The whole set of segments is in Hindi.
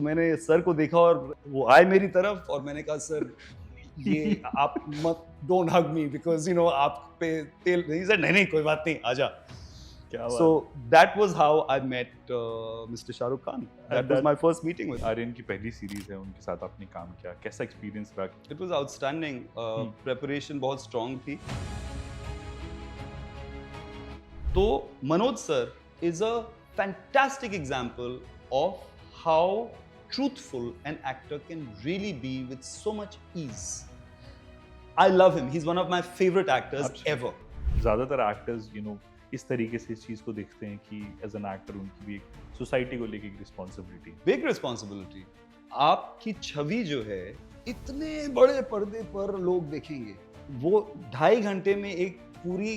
मैंने सर को देखा और वो आए मेरी तरफ और मैंने कहा सर ये आप मत डोंट हग मी बिकॉज आप पे तेल नहीं सर नहीं नहीं कोई बात नहीं आजा क्या so बात that was how I met Mr. Shahrukh Khan. है। That was my first meeting with him. Aryan की पहली सीरीज है, उनके साथ आपने काम किया, कैसा एक्सपीरियंस रहा? It was outstanding. Preparation बहुत strong थी. तो Manoj sir is a fantastic example of how truthful an actor can really be with so much ease. I love him. He's one of my favorite actors ever. ज़्यादातर एक्टर्स इस तरीके से इस चीज़ को देखते हैं कि एज एन एक्टर उनकी भी एक सोसाइटी को लेके एक रिस्पॉन्सिबिलिटी है। Big responsibility. आपकी छवि जो है इतने बड़े पर्दे पर लोग देखेंगे, वो 2.5 घंटे में एक पूरी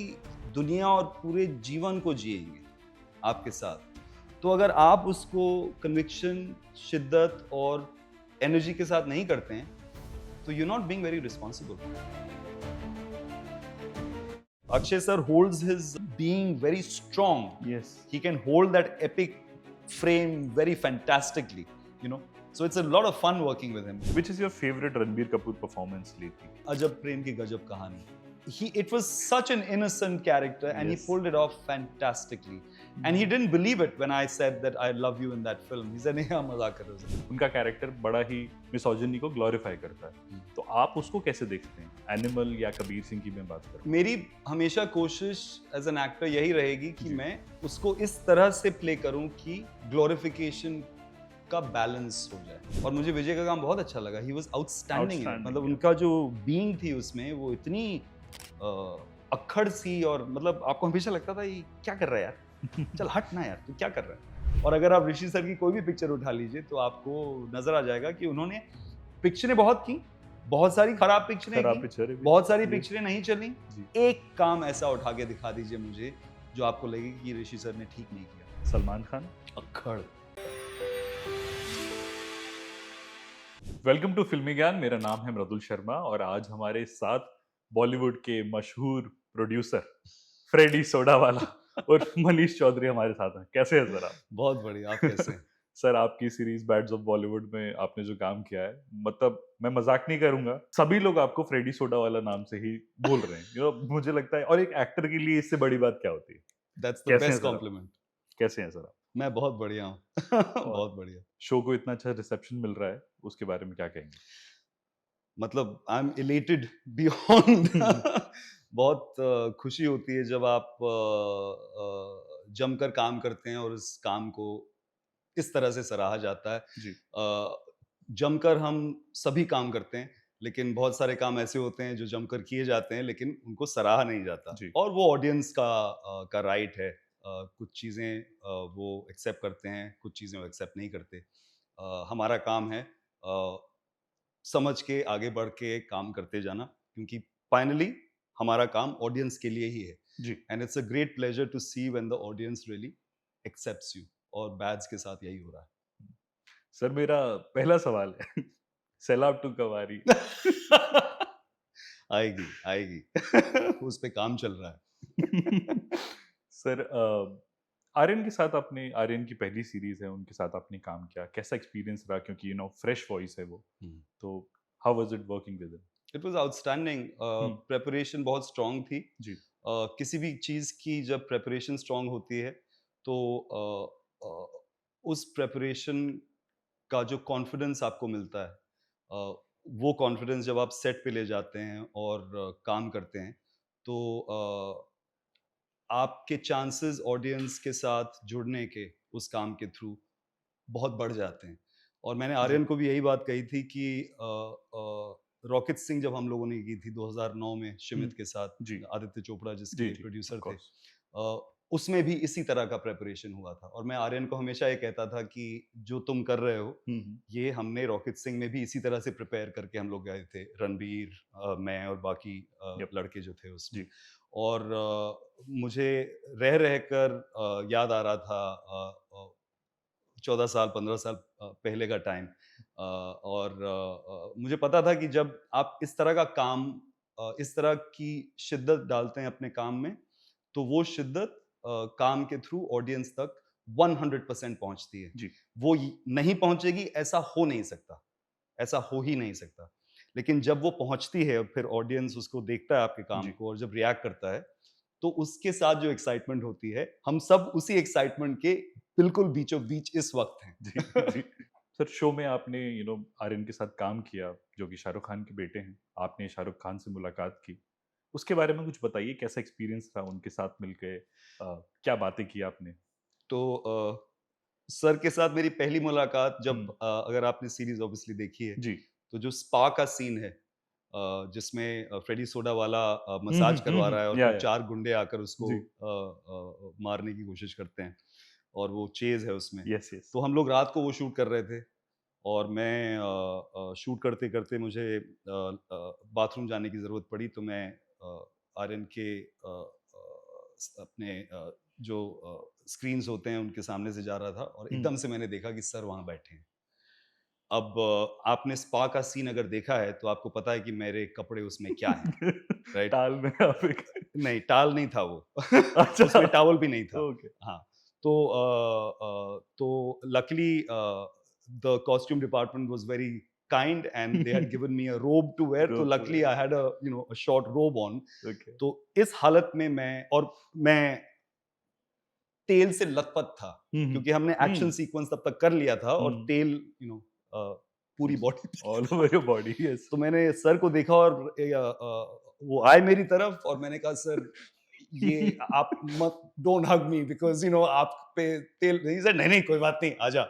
दुनिया और पूरे जीवन को जिएंगे आपके साथ. तो अगर आप उसको कन्विक्शन, शिद्दत और एनर्जी के साथ नहीं करते हैं तो you not being very responsible. Akshay sir holds his being very strong. Yes, He can hold that epic frame very fantastically, So it's a lot of fun working with him. Which is your favourite Ranbir Kapoor performance lately? Ajab Prem Ki Gajab Kahani. It was such an innocent character and Yes. he pulled it off fantastically. And he didn't believe it when I said that I love you in that film. He said, नहीं हम मजाक कर रहे हैं. उनका कैरेक्टर बड़ा ही मिसोजिनी को ग्लोरीफाई करता है, तो आप उसको कैसे देखते हैं? एनिमल या कबीर सिंह की मैं बात करूं? मेरी हमेशा कोशिश एज एन एक्टर यही रहेगी कि जी. मैं उसको इस तरह से प्ले करूं कि ग्लोरिफिकेशन का बैलेंस हो जाए. और मुझे विजय का काम बहुत अच्छा लगा. He was outstanding. Outstanding, मतलब yeah. उनका जो बीइंग थी उसमें वो इतनी अक्खड़ सी और मतलब आपको हमेशा लगता था ये क्या कर रहा है यार, चल हट ना यार, तू क्या कर रहा है. और अगर आप ऋषि सर की कोई भी पिक्चर उठा लीजिए तो आपको नजर आ जाएगा कि उन्होंने पिक्चरें बहुत की, बहुत सारी खराब पिक्चरें खराब की, पिक्चर है भी। बहुत सारी जी, पिक्चरें नहीं चली. जी। एक काम ऐसा उठा के दिखा दीजिए मुझे जो आपको लगे कि ऋषि सर ने ठीक नहीं किया. सलमान खान। अक्खड़. वेलकम टू फिल्मी ज्ञान, मेरा नाम है मृदुल शर्मा और आज हमारे साथ बॉलीवुड के मशहूर प्रोड्यूसर फ्रेडी सोडावाला और मनीष चौधरी हमारे साथ हैं। कैसे हैं सर आप? बहुत बढ़िया. आप कैसे हैं? सर, आपकी सीरीज बैड्स ऑफ बॉलीवुड में आपने जो काम किया है, मतलब मैं मजाक नहीं करूंगा, सभी लोग आपको फ्रेडी सोडावाला नाम से ही बोल रहे हैं. मुझे लगता है, और एक एक्टर के लिए इससे बड़ी बात क्या होती है? दैट्स द कैसे हैं बेस्ट सर आप? कॉम्प्लीमेंट. कैसे हैं सर आप? मैं बहुत बढ़िया हूँ. बहुत बढ़िया. शो को इतना अच्छा रिसेप्शन मिल रहा है, उसके बारे में क्या कहेंगे? मतलब आई एम इलेटेड बियॉन्ड. बहुत खुशी होती है जब आप जमकर काम करते हैं और उस काम को इस तरह से सराहा जाता है. जी। जमकर हम सभी काम करते हैं लेकिन बहुत सारे काम ऐसे होते हैं जो जमकर किए जाते हैं लेकिन उनको सराहा नहीं जाता. जी। और वो ऑडियंस का राइट है. कुछ चीज़ें वो एक्सेप्ट करते हैं, कुछ चीज़ें वो एक्सेप्ट नहीं करते. हमारा काम है समझ के आगे बढ़ के काम करते जाना, क्योंकि फाइनली हमारा काम ऑडियंस के लिए ही है. जी। And it's a great pleasure to see when the audience really accepts you. और बैड्स के साथ यही हो रहा सर, मेरा पहला सवाल है सैलाब टू कवारी। है. आएगी आएगी. उस पे काम चल रहा है. सर, आर्यन के साथ आपने, आर्यन की पहली सीरीज है, उनके साथ आपने काम किया, कैसा एक्सपीरियंस रहा? क्योंकि फ्रेश वॉइस है वो, तो how was it working with him? It was outstanding. Preparation बहुत स्ट्रांग थी. जी। किसी भी चीज़ की जब प्रेपरेशन स्ट्रांग होती है तो उस प्रेपरेशन का जो कॉन्फिडेंस आपको मिलता है, वो कॉन्फिडेंस जब आप सेट पे ले जाते हैं और काम करते हैं तो आपके चांसेस ऑडियंस के साथ जुड़ने के उस काम के थ्रू बहुत बढ़ जाते हैं. और मैंने जी। आर्यन को भी यही बात कही थी कि रॉकेट सिंह जब हम लोगों ने की थी 2009 में शिमित के साथ, जी। आदित्य चोपड़ा जी, जिसके जी, प्रोड्यूसर of थे, course. उसमें भी इसी तरह का प्रेपरेशन हुआ था. और मैं आर्यन को हमेशा ये कहता था कि जो तुम कर रहे हो ये हमने रॉकेट सिंह में भी इसी तरह से प्रिपेयर करके हम लोग गए थे. रणबीर, मैं और बाकी Yep. लड़के जो थे उसमें. जी। और मुझे रह रह कर याद आ रहा था 14 साल 15 साल पहले का टाइम. और मुझे पता था कि जब आप इस तरह का काम, इस तरह की शिद्दत डालते हैं अपने काम में तो वो शिद्दत काम के थ्रू ऑडियंस तक 100% पहुंचती है। जी। वो नहीं पहुंचेगी, ऐसा हो नहीं सकता, ऐसा हो ही नहीं सकता। लेकिन जब वो पहुंचती है, फिर ऑडियंस उसको देखता है आपके काम जी। को, और जब रिएक्ट करता है, तो उसके साथ जो एक्साइटमेंट होती है, हम सब उसी एक्साइटमेंट के बिल्कुल बीचों बीच इस वक्त हैं। जी, जी। सर शो में आपने आर्यन के साथ काम किया, जो कि शाहरुख खान के बेटे हैं। आपने शाहरुख खान से मुलाकात की। उसके बारे में कुछ बताइए, कैसा एक्सपीरियंस रहा उनके साथ मिलके? क्या बातें की आपने? तो सर के साथ मेरी पहली मुलाकात जब हुँ। अगर आपने सीरीज़ ऑब्वियसली देखी है, जी। तो जो स्पा का सीन है, जिसमें फ्रेडी सोडा वाला हुँ, हुँ, मसाज हुँ, करवा हुँ। रहा है, और फिर या। 4 गुंडे आकर उसको जी। मारने की कोशिश करते हैं, और वो चेज़ है उसमें। Yes, yes. तो हम लोग रात को वो शूट कर रहे थे, और मैं शूट करते-करते मुझे बाथरूम जाने की ज़रूरत पड़ी, तो मैं आर्यन के अपने जो स्क्रीन्स होते हैं उनके सामने से जा रहा था, और हुँ। एकदम से मैंने देखा कि सर वहाँ बैठे हैं। अब आपने स्पा का सीन अगर देखा है, तो आपको पता है कि मेरे कपड़े उसमें क्या हैं, राइट? टाल में आप एक नहीं, टाल नहीं था वो। अच्छा। उसमें टॉवल भी नहीं था। ओके। हाँ, तो luckily the costume department was very kind, and they had given me a robe to wear, तो robe to luckily wear. I had a short robe on. Okay. तो इस हालत में मैं तेल से लथपथ था, हुँ, हुँ। क्योंकि हमने एक्शन हुँ, सीक्वेंस तब तक कर लिया था, और हुँ। तेल पूरी body all over your body, yes. तो मैंने सर को देखा, और वो आए मेरी तरफ, और मैंने कहा, सर ये आप मत, डोंट हग मी, बिकॉज़ आप पे तेल, ही सेड, नहीं नहीं कोई बात नहीं, आजा।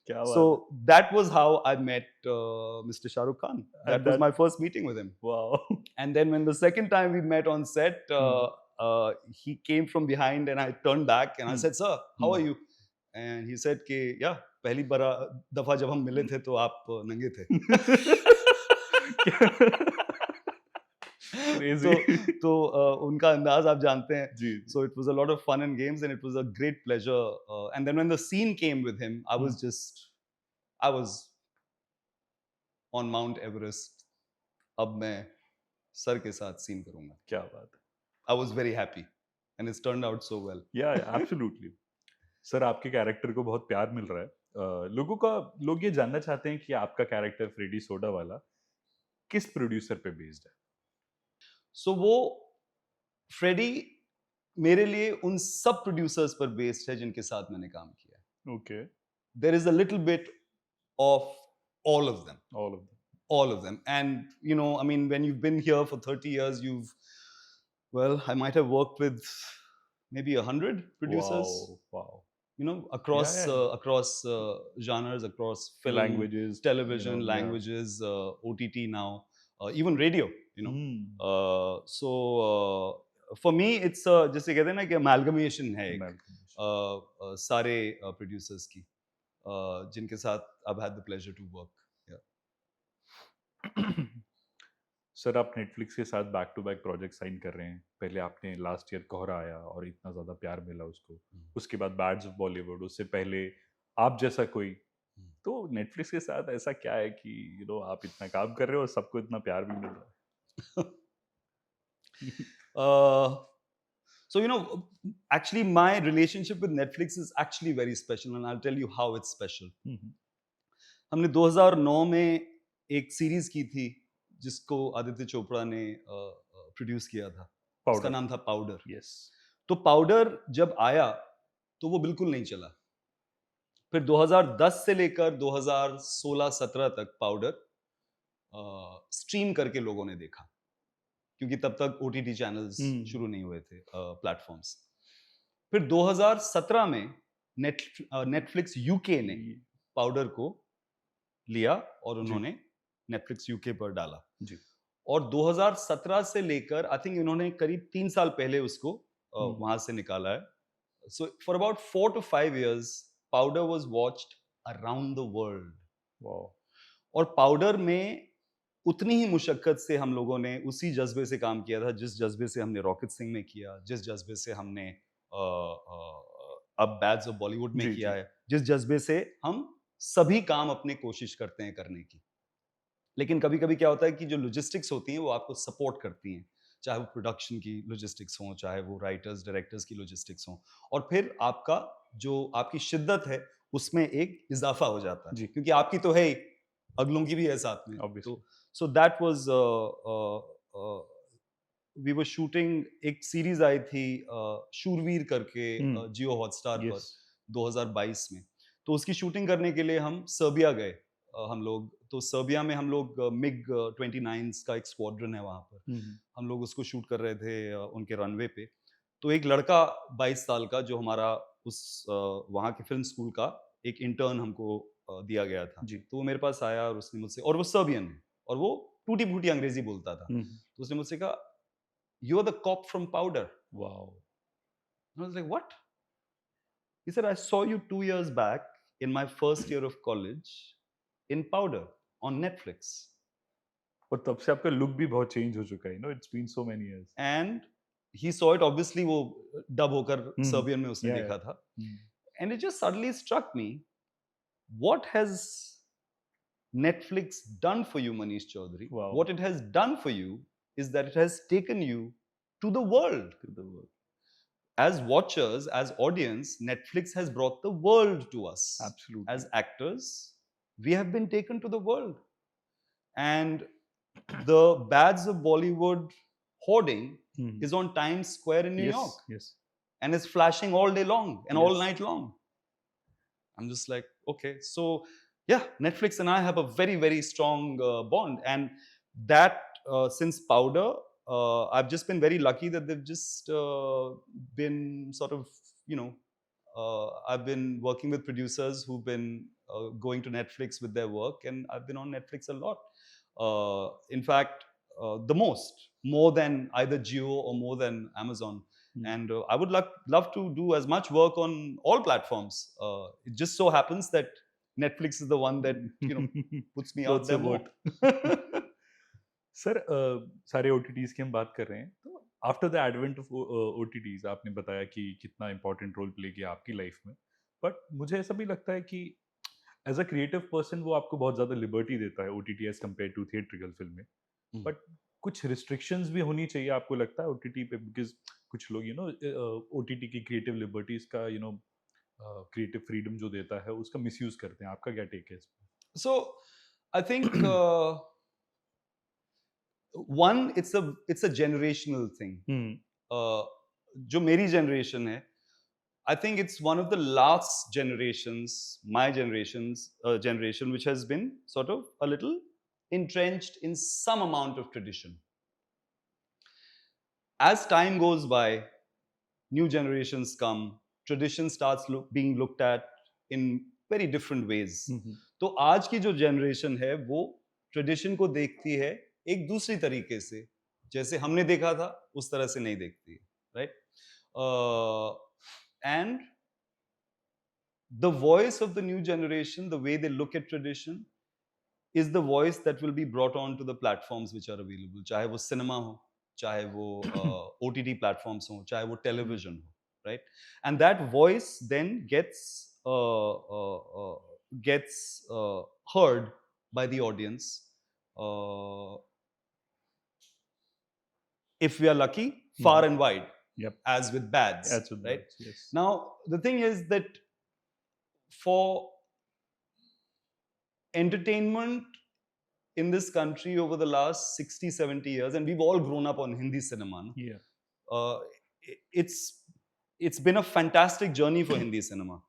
क्या So बात है! that was how I met Mr. Shah Rukh Khan. And That was that my first meeting with him. Wow! And then when the second time we met on set, hmm, he came from behind, and I turned back and I hmm, said, "Sir, how are hmm. you?" And he said कि yeah, पहली बार दफा जब हम मिले थे तो आप नंगे थे। क्रेज़ी। तो उनका अंदाज आप जानते हैं। जी, जी। So it was a lot of fun and games, and it was a great pleasure. And then when the scene came with him, hmm, I was on Mount Everest. अब मैं सर के साथ सीन करूँगा। क्या बात है! I was very happy, and it's turned out so well. या एब्सोल्युटली। सर आपके कैरेक्टर को बहुत प्यार मिल रहा है। लोग ये जानना चाहते हैं कि आपका कैरेक्टर फ्रेडी सोडा वाला किस प्रोड्यूसर पे बेस्ड है? So वो फ्रेडी मेरे लिए उन सब प्रोड्यूसर्स पर बेस्ड है जिनके साथ मैंने काम किया है। Okay, There is a little bit of all of them. All of them. All of them. And I mean, when you've been here for 30 years, well, I might have worked with maybe 100 producers, wow! Wow! या, across या, या। genres, across film, languages, television, या। languages, OTT now, even radio. Hmm, So for me, it's जैसे कहते हैं ना कि amalgamation है एक अमेरिकन। सारे producers की, जिनके साथ I've had the pleasure to work. Yeah. Sir आप नेटफ्लिक्स के साथ back to back project sign कर रहे हैं। पहले आपने लास्ट ईयर कोहरा आया और इतना ज़्यादा प्यार मिला उसको। उसके बाद बैड्स ऑफ बॉलीवुड, उससे पहले आप जैसा कोई। तो नेटफ्लिक्स के साथ ऐसा क्या है कि आप इतना काम कर रहे हो और सबको इतना प्यार भी मिल रहा है? Uh, so actually my relationship with Netflix is actually very special, and I'll tell you how it's special. हुँ, हुँ। हमने 2009 में एक सीरीज की थी, जिसको आदित्य चोपड़ा ने प्रोड्यूस किया था। उसका पाउडर, नाम था पाउडर। यस। तो पाउडर जब आया, तो वो बिल्कुल नहीं चला। फिर 2010 से लेकर 2016-17 तक पाउडर स्ट्रीम करके लोगों ने देखा, क्योंकि तब तक ओटीटी चैनल्स हुँ, शुरू नहीं हुए थे, प्लेटफॉर्म्स। फिर 2017 में नेटफ्लिक्स यूके ने ये पाउडर को लिया, और जी, उन्होंने नेटफ्लिक्स यूके पर डाला। जी। और 2017 से लेकर आई थिंक इन्होंने करीब 3 साल पहले उसको हुँ, वहां से निकाला है। So for about 4 to 5 years powder was watched around the world. Wow! और पाउडर में उतनी ही मुशक्कत से हम लोगों ने उसी जज्बे से काम किया था, जिस जज्बे से हमने रॉकेट सिंह में किया, जिस जज्बे से हमने अब बैड्स ऑफ बॉलीवुड में जी, किया जी। है, जिस जज्बे से हम सभी काम अपने कोशिश करते हैं करने की। लेकिन कभी-कभी क्या होता है कि जो लॉजिस्टिक्स होती हैं वो आपको सपोर्ट करती हैं। चाहे वो प्रोडक्शन की लॉजिस्टिक्स हो, चाहे वो राइटर्स डायरेक्टर्स की लॉजिस्टिक्स हो, और फिर आपका जो आपकी शिद्दत है उसमें एक इजाफा हो जाता है, जी। क्योंकि आपकी तो है ही, अगलों की भी है साथ में। तो obviously. So that was we were shooting, एक सीरीज आई थी शूरवीर करके जियो हॉटस्टार पर यस। 2022 में। तो उसकी शूटिंग करने के लिए हम सर्बिया गए, हम लोग। तो सर्बिया में हम लोग मिग 29 का एक स्क्वाड्रन है वहाँ पर, हम लोग उसको शूट कर रहे थे उनके रनवे पे। तो एक लड़का 22 साल का जो हमारा उस वहाँ के फिल्म स्कूल का एक इंटर्न हमको दिया गया था, जी। तो वो मेरे पास आया और उसने मुझसे, और वो सर्बियन है और वो टूटी फूटी अंग्रेजी बोलता था, तो उसने मुझसे कहा, "You are the cop from Powder." Wow. I was like, "What?" He said, "I saw you 2 years back in my first year of college in Powder on Netflix." और तब से आपका लुक भी बहुत चेंज हो चुका है, it's been so many years. And he saw it, obviously वो डब होकर सर्बियन में उसने या देखा था, and it just suddenly struck me, what has Netflix done for you, Manish Chaudhary? Wow. What it has done for you is that it has taken you to the world. To the world. As watchers, as audience, Netflix has brought the world to us. Absolutely. As actors, we have been taken to the world. And the badge of Bollywood hoarding is on Times Square in New yes, York, yes, and it's flashing all day long and all yes. night long. I'm just like, okay, so yeah, Netflix and I have a very, very strong bond. And that since Powder, I've just been very lucky that they've just been sort of, I've been working with producers who've been going to Netflix with their work, and I've been on Netflix a lot. In fact, the most, more than either Jio or more than Amazon. And I would love to do as much work on all platforms. It just so happens that Netflix is the one that puts me out Floats there your more. boat। Sir सारे ओटीटीज की हम बात कर रहे हैं, तो after the advent of OTTs आपने बताया कि कितना इंपॉर्टेंट रोल प्ले किया आपकी लाइफ में, बट मुझे ऐसा भी लगता है कि एज अ क्रिएटिव पर्सन वो आपको बहुत ज़्यादा लिबर्टी देता है OTT as compare to theatrical फिल्में, बट कुछ रिस्ट्रिक्शंस भी होनी चाहिए आपको लगता है ओटीटी पे, बिकॉज कुछ लोग ओटीटी की क्रिएटिव लिबर्टीज का क्रिएटिव फ्रीडम जो देता है उसका मिसयूज करते हैं, आपका क्या टेक है इस So I think one, it's a generational thing. पे? जो मेरी generation है, I think it's one of the last generations, my generation, which has been sort of a little entrenched in some amount of tradition. As time goes by, new generations come, tradition starts being looked at in very different ways. तो आज की जो जनरेशन है वो ट्रेडिशन को देखती है एक दूसरी तरीके से, जैसे हमने देखा था उस तरह से नहीं देखती है, right? And the voice of the new generation, the way they look at tradition, is the voice that will be brought on to the platforms which are available. चाहे वो सिनेमा हो, चाहे वो OTT platforms हो, चाहे वो television हो, right? And that voice then gets heard by the audience. If we are lucky, far and wide, Yep. as with bads, As with right? bads, yes. Now the thing is that for entertainment in this country over the last 60-70 years, and we've all grown up on Hindi cinema, no? Yeah. It's been a fantastic journey for Hindi cinema.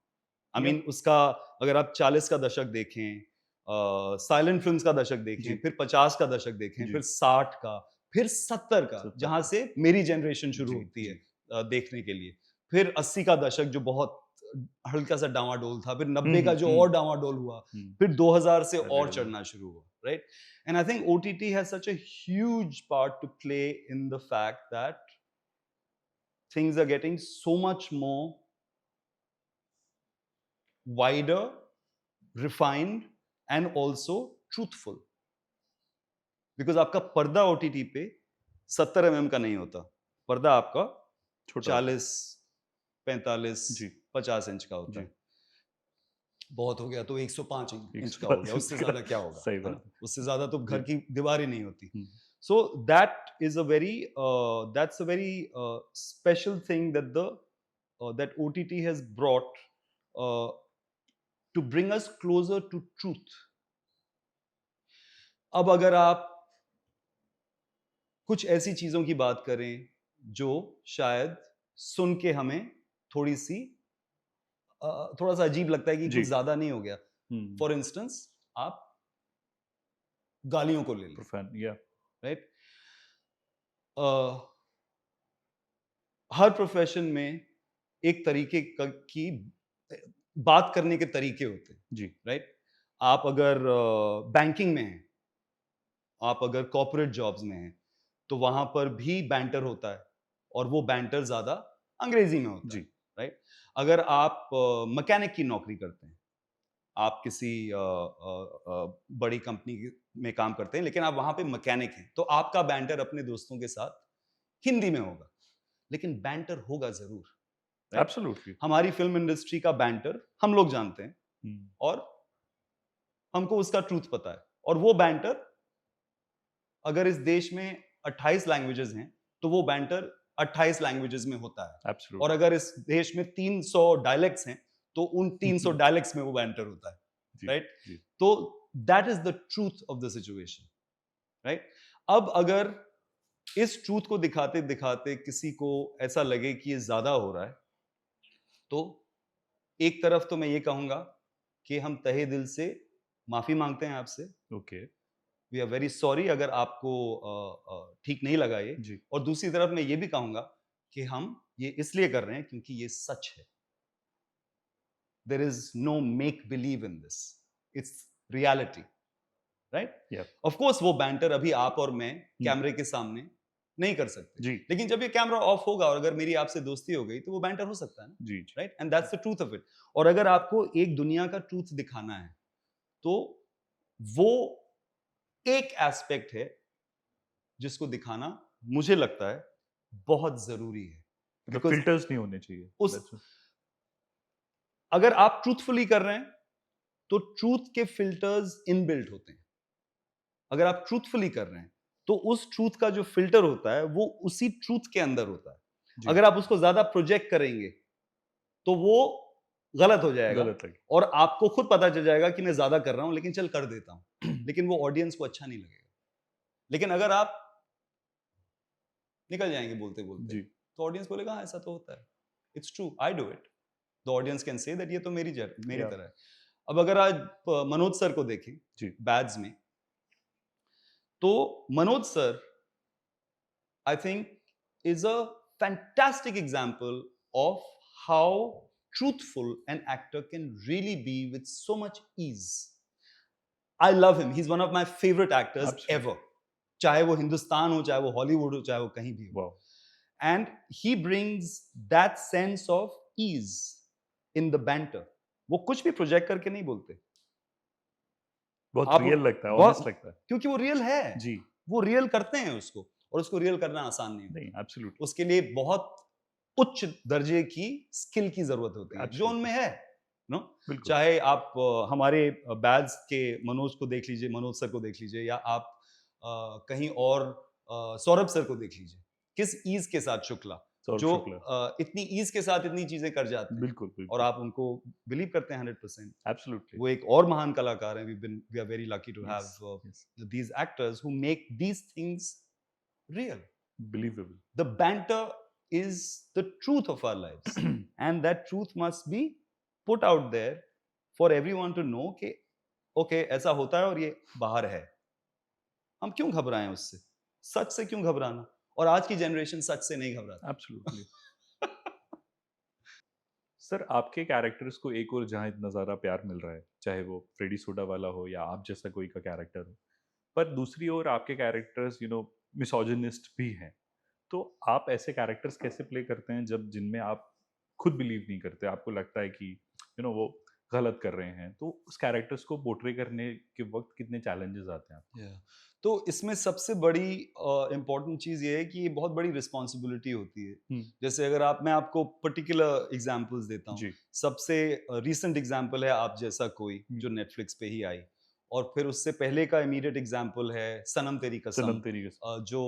I mean, उसका अगर आप 40 का दशक देखें, साइलेंट फिल्म्स का दशक देखें, फिर 50 का दशक देखें, फिर 60 का, फिर 70 का, जहां से मेरी जनरेशन शुरू होती है देखने के लिए, फिर 80 का दशक जो बहुत हल्का सा डावाडोल था, फिर 90 का जो और डावाडोल हुआ, फिर 2000 से और चढ़ना शुरू हुआ, right? And I think OTT has such a huge part to play in the fact that things are getting so much more wider, refined, and also truthful. Because आपका पर्दा OTT पे 70 mm का नहीं होता, पर्दा आपका 40, 45, 50 इंच का होता है। बहुत हो गया तो 105 इंच का हो गया, उससे ज्यादा क्या होगा? सही बात। उससे ज्यादा तो घर की दीवार ही नहीं होती। So that's a very special thing that the that OTT has brought uh, to bring us closer to truth. अब अगर आप कुछ ऐसी चीजों की बात करें जो शायद सुन के हमें थोड़ी सी थोड़ा सा अजीब लगता है कि जी। कुछ ज्यादा नहीं हो गया. हम्म, फॉर इंस्टेंस, आप गालियों को ले लें, profan- yeah, राइट. हर प्रोफेशन में एक तरीके की बात करने के तरीके होते हैं, जी, राइट. आप अगर बैंकिंग में हैं, आप अगर कॉर्पोरेट जॉब्स में हैं, तो वहां पर भी बैंटर होता है, और वो बैंटर ज्यादा अंग्रेजी में होता है, जी, राइट. अगर आप मैकेनिक की नौकरी करते हैं, आप किसी बड़ी कंपनी में काम करते हैं, लेकिन आप वहां पे मैकेनिक हैं, तो आपका बैंटर अपने दोस्तों के साथ हिंदी में होगा, लेकिन बैंटर होगा जरूर, राइट. absolutely. हमारी फिल्म इंडस्ट्री का बैंटर हम लोग जानते हैं, हम्म, और हमको उसका ट्रूथ पता है, और वो बैंटर अगर इस देश में 28 लैंग्वेजेस हैं, तो वो बैंटर 28 लैंग्वेजेस में होता है, absolutely. और अगर इस देश में 300 डायलेक्ट्स हैं, तो उन 300 डायलेक्ट्स में वो बैंटर होता है, जी, राइट. जी, तो that is the truth of the situation, right. अब अगर इस ट्रूथ को दिखाते दिखाते किसी को ऐसा लगे कि ये ज्यादा हो रहा है, तो एक तरफ तो मैं ये कहूंगा कि हम तहे दिल से माफी मांगते हैं आपसे. okay, we are very sorry अगर आपको ठीक नहीं लगा ये. जी, और दूसरी तरफ मैं ये भी कहूंगा कि हम ये इसलिए कर रहे हैं क्योंकि ये सच है. There is no make believe in this, it's reality, right. yeah, of course वो बैंटर अभी आप और मैं हम्म, कैमरे के सामने नहीं कर सकते, जी, लेकिन जब ये कैमरा ऑफ होगा और अगर मेरी आपसे दोस्ती हो गई, तो वो बैंटर हो सकता है ना, जी, जी, right. And that's the truth of it. और अगर आपको एक दुनिया का ट्रूथ दिखाना है, तो वो एक एस्पेक्ट है जिसको दिखाना मुझे लगता है बहुत जरूरी है. मतलब बिकॉज फिल्टर्स नहीं होने चाहिए. उस That's what- अगर आप ट्रूथफुली कर रहे हैं, तो ट्रूथ के फिल्टर्स इनबिल्ट होते हैं. अगर आप ट्रूथफुली कर रहे हैं, तो उस ट्रूथ का जो फिल्टर होता है, वो उसी ट्रूथ के अंदर होता है. जी, अगर आप उसको ज्यादा प्रोजेक्ट करेंगे, तो वो गलत हो जाएगा, गलत लगे. और आपको खुद पता चल जाएगा कि मैं ज्यादा कर रहा हूं, लेकिन चल कर देता हूं, लेकिन वो ऑडियंस को अच्छा नहीं लगेगा. लेकिन अगर आप निकल जाएंगे बोलते बोलते, जी, तो ऑडियंस बोलेगा हाँ ऐसा तो होता है, it's true, I do it. The audience can say that ये तो मेरी yeah, तरह है. अब अगर आज मनोज सर को देखें जी, बैड्स में, तो Manoj sir I think is a fantastic example of how truthful an actor can really be with so much ease. I love him. He's one of my favorite actors Absolutely. ever. चाहे वो हिंदुस्तान हो, चाहे वो हॉलीवुड हो, चाहे वो कहीं भी हो. wow, And he brings that sense of ease in the banter. वो कुछ भी प्रोजेक्ट करके नहीं बोलते. बहुत आप रियल लगता है, बहुत- ऑनेस्ट लगता है. क्योंकि वो रियल है. जी, वो रियल करते हैं उसको, और उसको रियल करना आसान नहीं होता. नहीं, एब्सोल्युटली, उसके लिए बहुत उच्च दर्जे की स्किल की जरूरत होती है, जो Absolutely. उनमें है. नो, बिल्कुल, चाहे आप हमारे बैच के मनोज को देख लीजिए, मनोज सर को देख लीजिए, या आप कहीं और सौरभ सर को देख लीजिए, किस ईज के साथ शुक्ला, सौरभ जो शुक्ला, इतनी ईज के साथ इतनी चीजें कर जाते हैं, बिल्कुल, और बिल्कुल, आप उनको बिलीव करते हैं 100%. एब्सोल्युटली, वो एक और महान कलाकार हैं. We are very lucky to yes, have yes, these actors who make these things real. Believable. The banter is the truth of our lives, and that truth must be put out there for everyone to know कि okay ऐसा होता है और ये बाहर है. हम क्यों घबराएं उससे? सच से क्यों घबराना? और आज की जनरेशन सच से नहीं घबराती. एब्सोल्युटली. सर, आपके कैरेक्टर्स को एक और जहाँ इतना ज़्यादा प्यार मिल रहा है, चाहे वो फ्रेडी सोडा वाला हो या आप जैसा कोई का कैरेक्टर हो, पर दूसरी ओर आपके कैरेक्टर्स मिसोजिनिस्ट भी हैं. तो आप ऐसे कैरेक्टर्स कैसे प्ले करते हैं जब जिनमें आप खुद बिलीव नहीं करते, आपको लगता है कि वो गलत कर रहे हैं, तो उस कैरेक्टर्स को पोर्ट्रे करने के वक्त कितने चैलेंजेस आते हैं आपको? Yeah. तो इसमें सबसे बड़ी इम्पोर्टेंट चीज ये है कि ये बहुत बड़ी रिस्पॉन्सिबिलिटी होती है. हम्म, जैसे अगर मैं आपको पर्टिकुलर एग्जांपल्स देता हूँ. जी, सबसे रीसेंट एग्जांपल है आप जैसा कोई, हम्म, जो नेटफ्लिक्स पे ही आई, और फिर उससे पहले का इमीडिएट एग्जाम्पल है सनम तेरी कसम, सनम तेरी कसम जो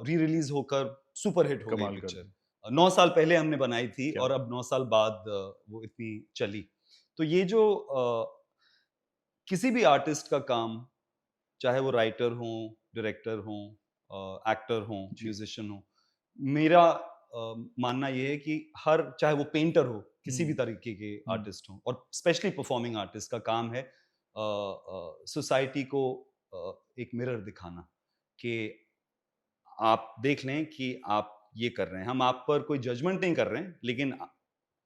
री रिलीज होकर सुपर हिट हो गई कमाल कर पिक्चर। दी। 9 साल पहले हमने बनाई थी क्या और अब 9 साल बाद वो इतनी चली। तो ये जो किसी भी आर्टिस्ट का काम, चाहे वो राइटर हो, डायरेक्टर हो, एक्टर हो, जी म्यूजिशियन हो, मेरा मानना ये है कि हर, चाहे वो पेंटर हो, किसी भी हम्म तरीके के हम्म आर्टिस्ट हो, और स्पेशली परफॉर्मिंग आर्टिस्ट का काम है सोसाइटी को एक मिरर दिखाना, कि आप देख लें कि आप ये कर रहे हैं, हम आप पर कोई जजमेंट नहीं कर रहे हैं, लेकिन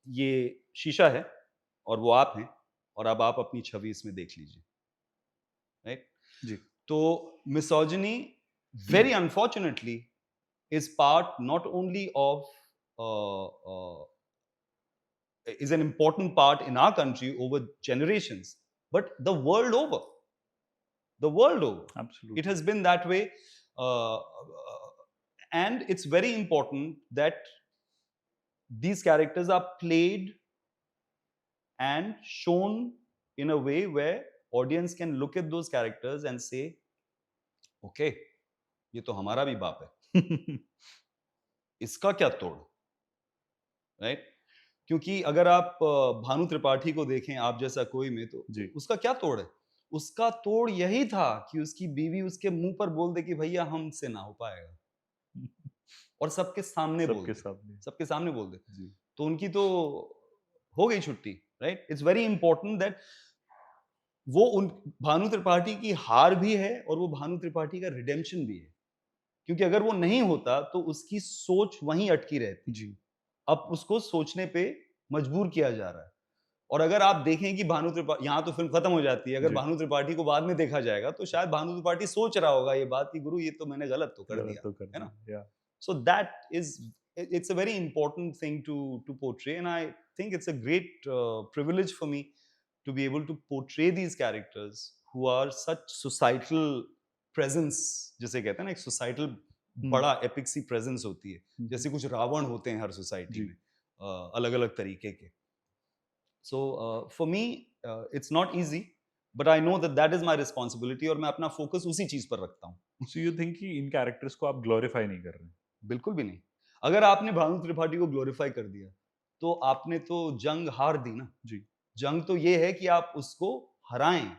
ये शीशा है और वो आप हैं, और अब आप अपनी छवि इसमें देख लीजिए, राइट? जी तो misogyny very unfortunately is part not only of uh, uh, is an important part in our country over generations, but the world over it absolutely has been that way. And it's very important that these characters are played and shown in a way where audience can look at those characters and say, okay, ये तो हमारा भी बाप है, इसका क्या तोड़, राइट? क्योंकि अगर आप भानु त्रिपाठी को देखें आप जैसा कोई में, तो जी उसका क्या तोड़ है? उसका तोड़ यही था कि उसकी बीवी उसके मुंह पर बोल दे कि भैया हमसे ना हो पाएगा, और सबके सामने बोल सबके दे, सामने सबके सामने बोल दे, जी तो उनकी तो हो गई छुट्टी, right? It's very important that वो उन भानु त्रिपाठी की हार भी है और वो भानु त्रिपाठी का रिडेम्पशन भी है, क्योंकि अगर वो नहीं होता तो उसकी सोच वहीं अटकी रहती, जी अब उसको सोचने पे मजबूर किया जा रहा है। और अगर आप देखें कि भानु त्रिपाठी, यहाँ तो फिल्म खत्म हो जाती है, अगर जी भानु त्रिपाठी को बाद में देखा जाएगा तो शायद भानु त्रिपाठी सोच रहा होगा ये बात कि गुरु ये तो मैंने गलत तो कर गलत दिया, तो कर है ना? दिया या So that is, it's a very important thing to portray, and I think it's a great privilege for me to be able to portray these characters who are such societal presence, जिसे कहते हैं ना, एक societal हम्म बड़ा epic सी presence होती है, हम्म, जैसे कुछ रावण होते हैं हर society जी में, अलग अलग तरीके के। So for me it's not easy, but I know that that is my responsibility, और मैं अपना focus उसी चीज पर रखता हूँ। सो यू थिंक कि इन कैरेक्टर्स को आप ग्लोरीफाई नहीं कर रहे हैं बिल्कुल भी नहीं। अगर आपने भानु त्रिपाठी को ग्लोरीफाई कर दिया, तो आपने तो जंग हार दी ना। जी जंग तो ये है कि आप उसको हराएं,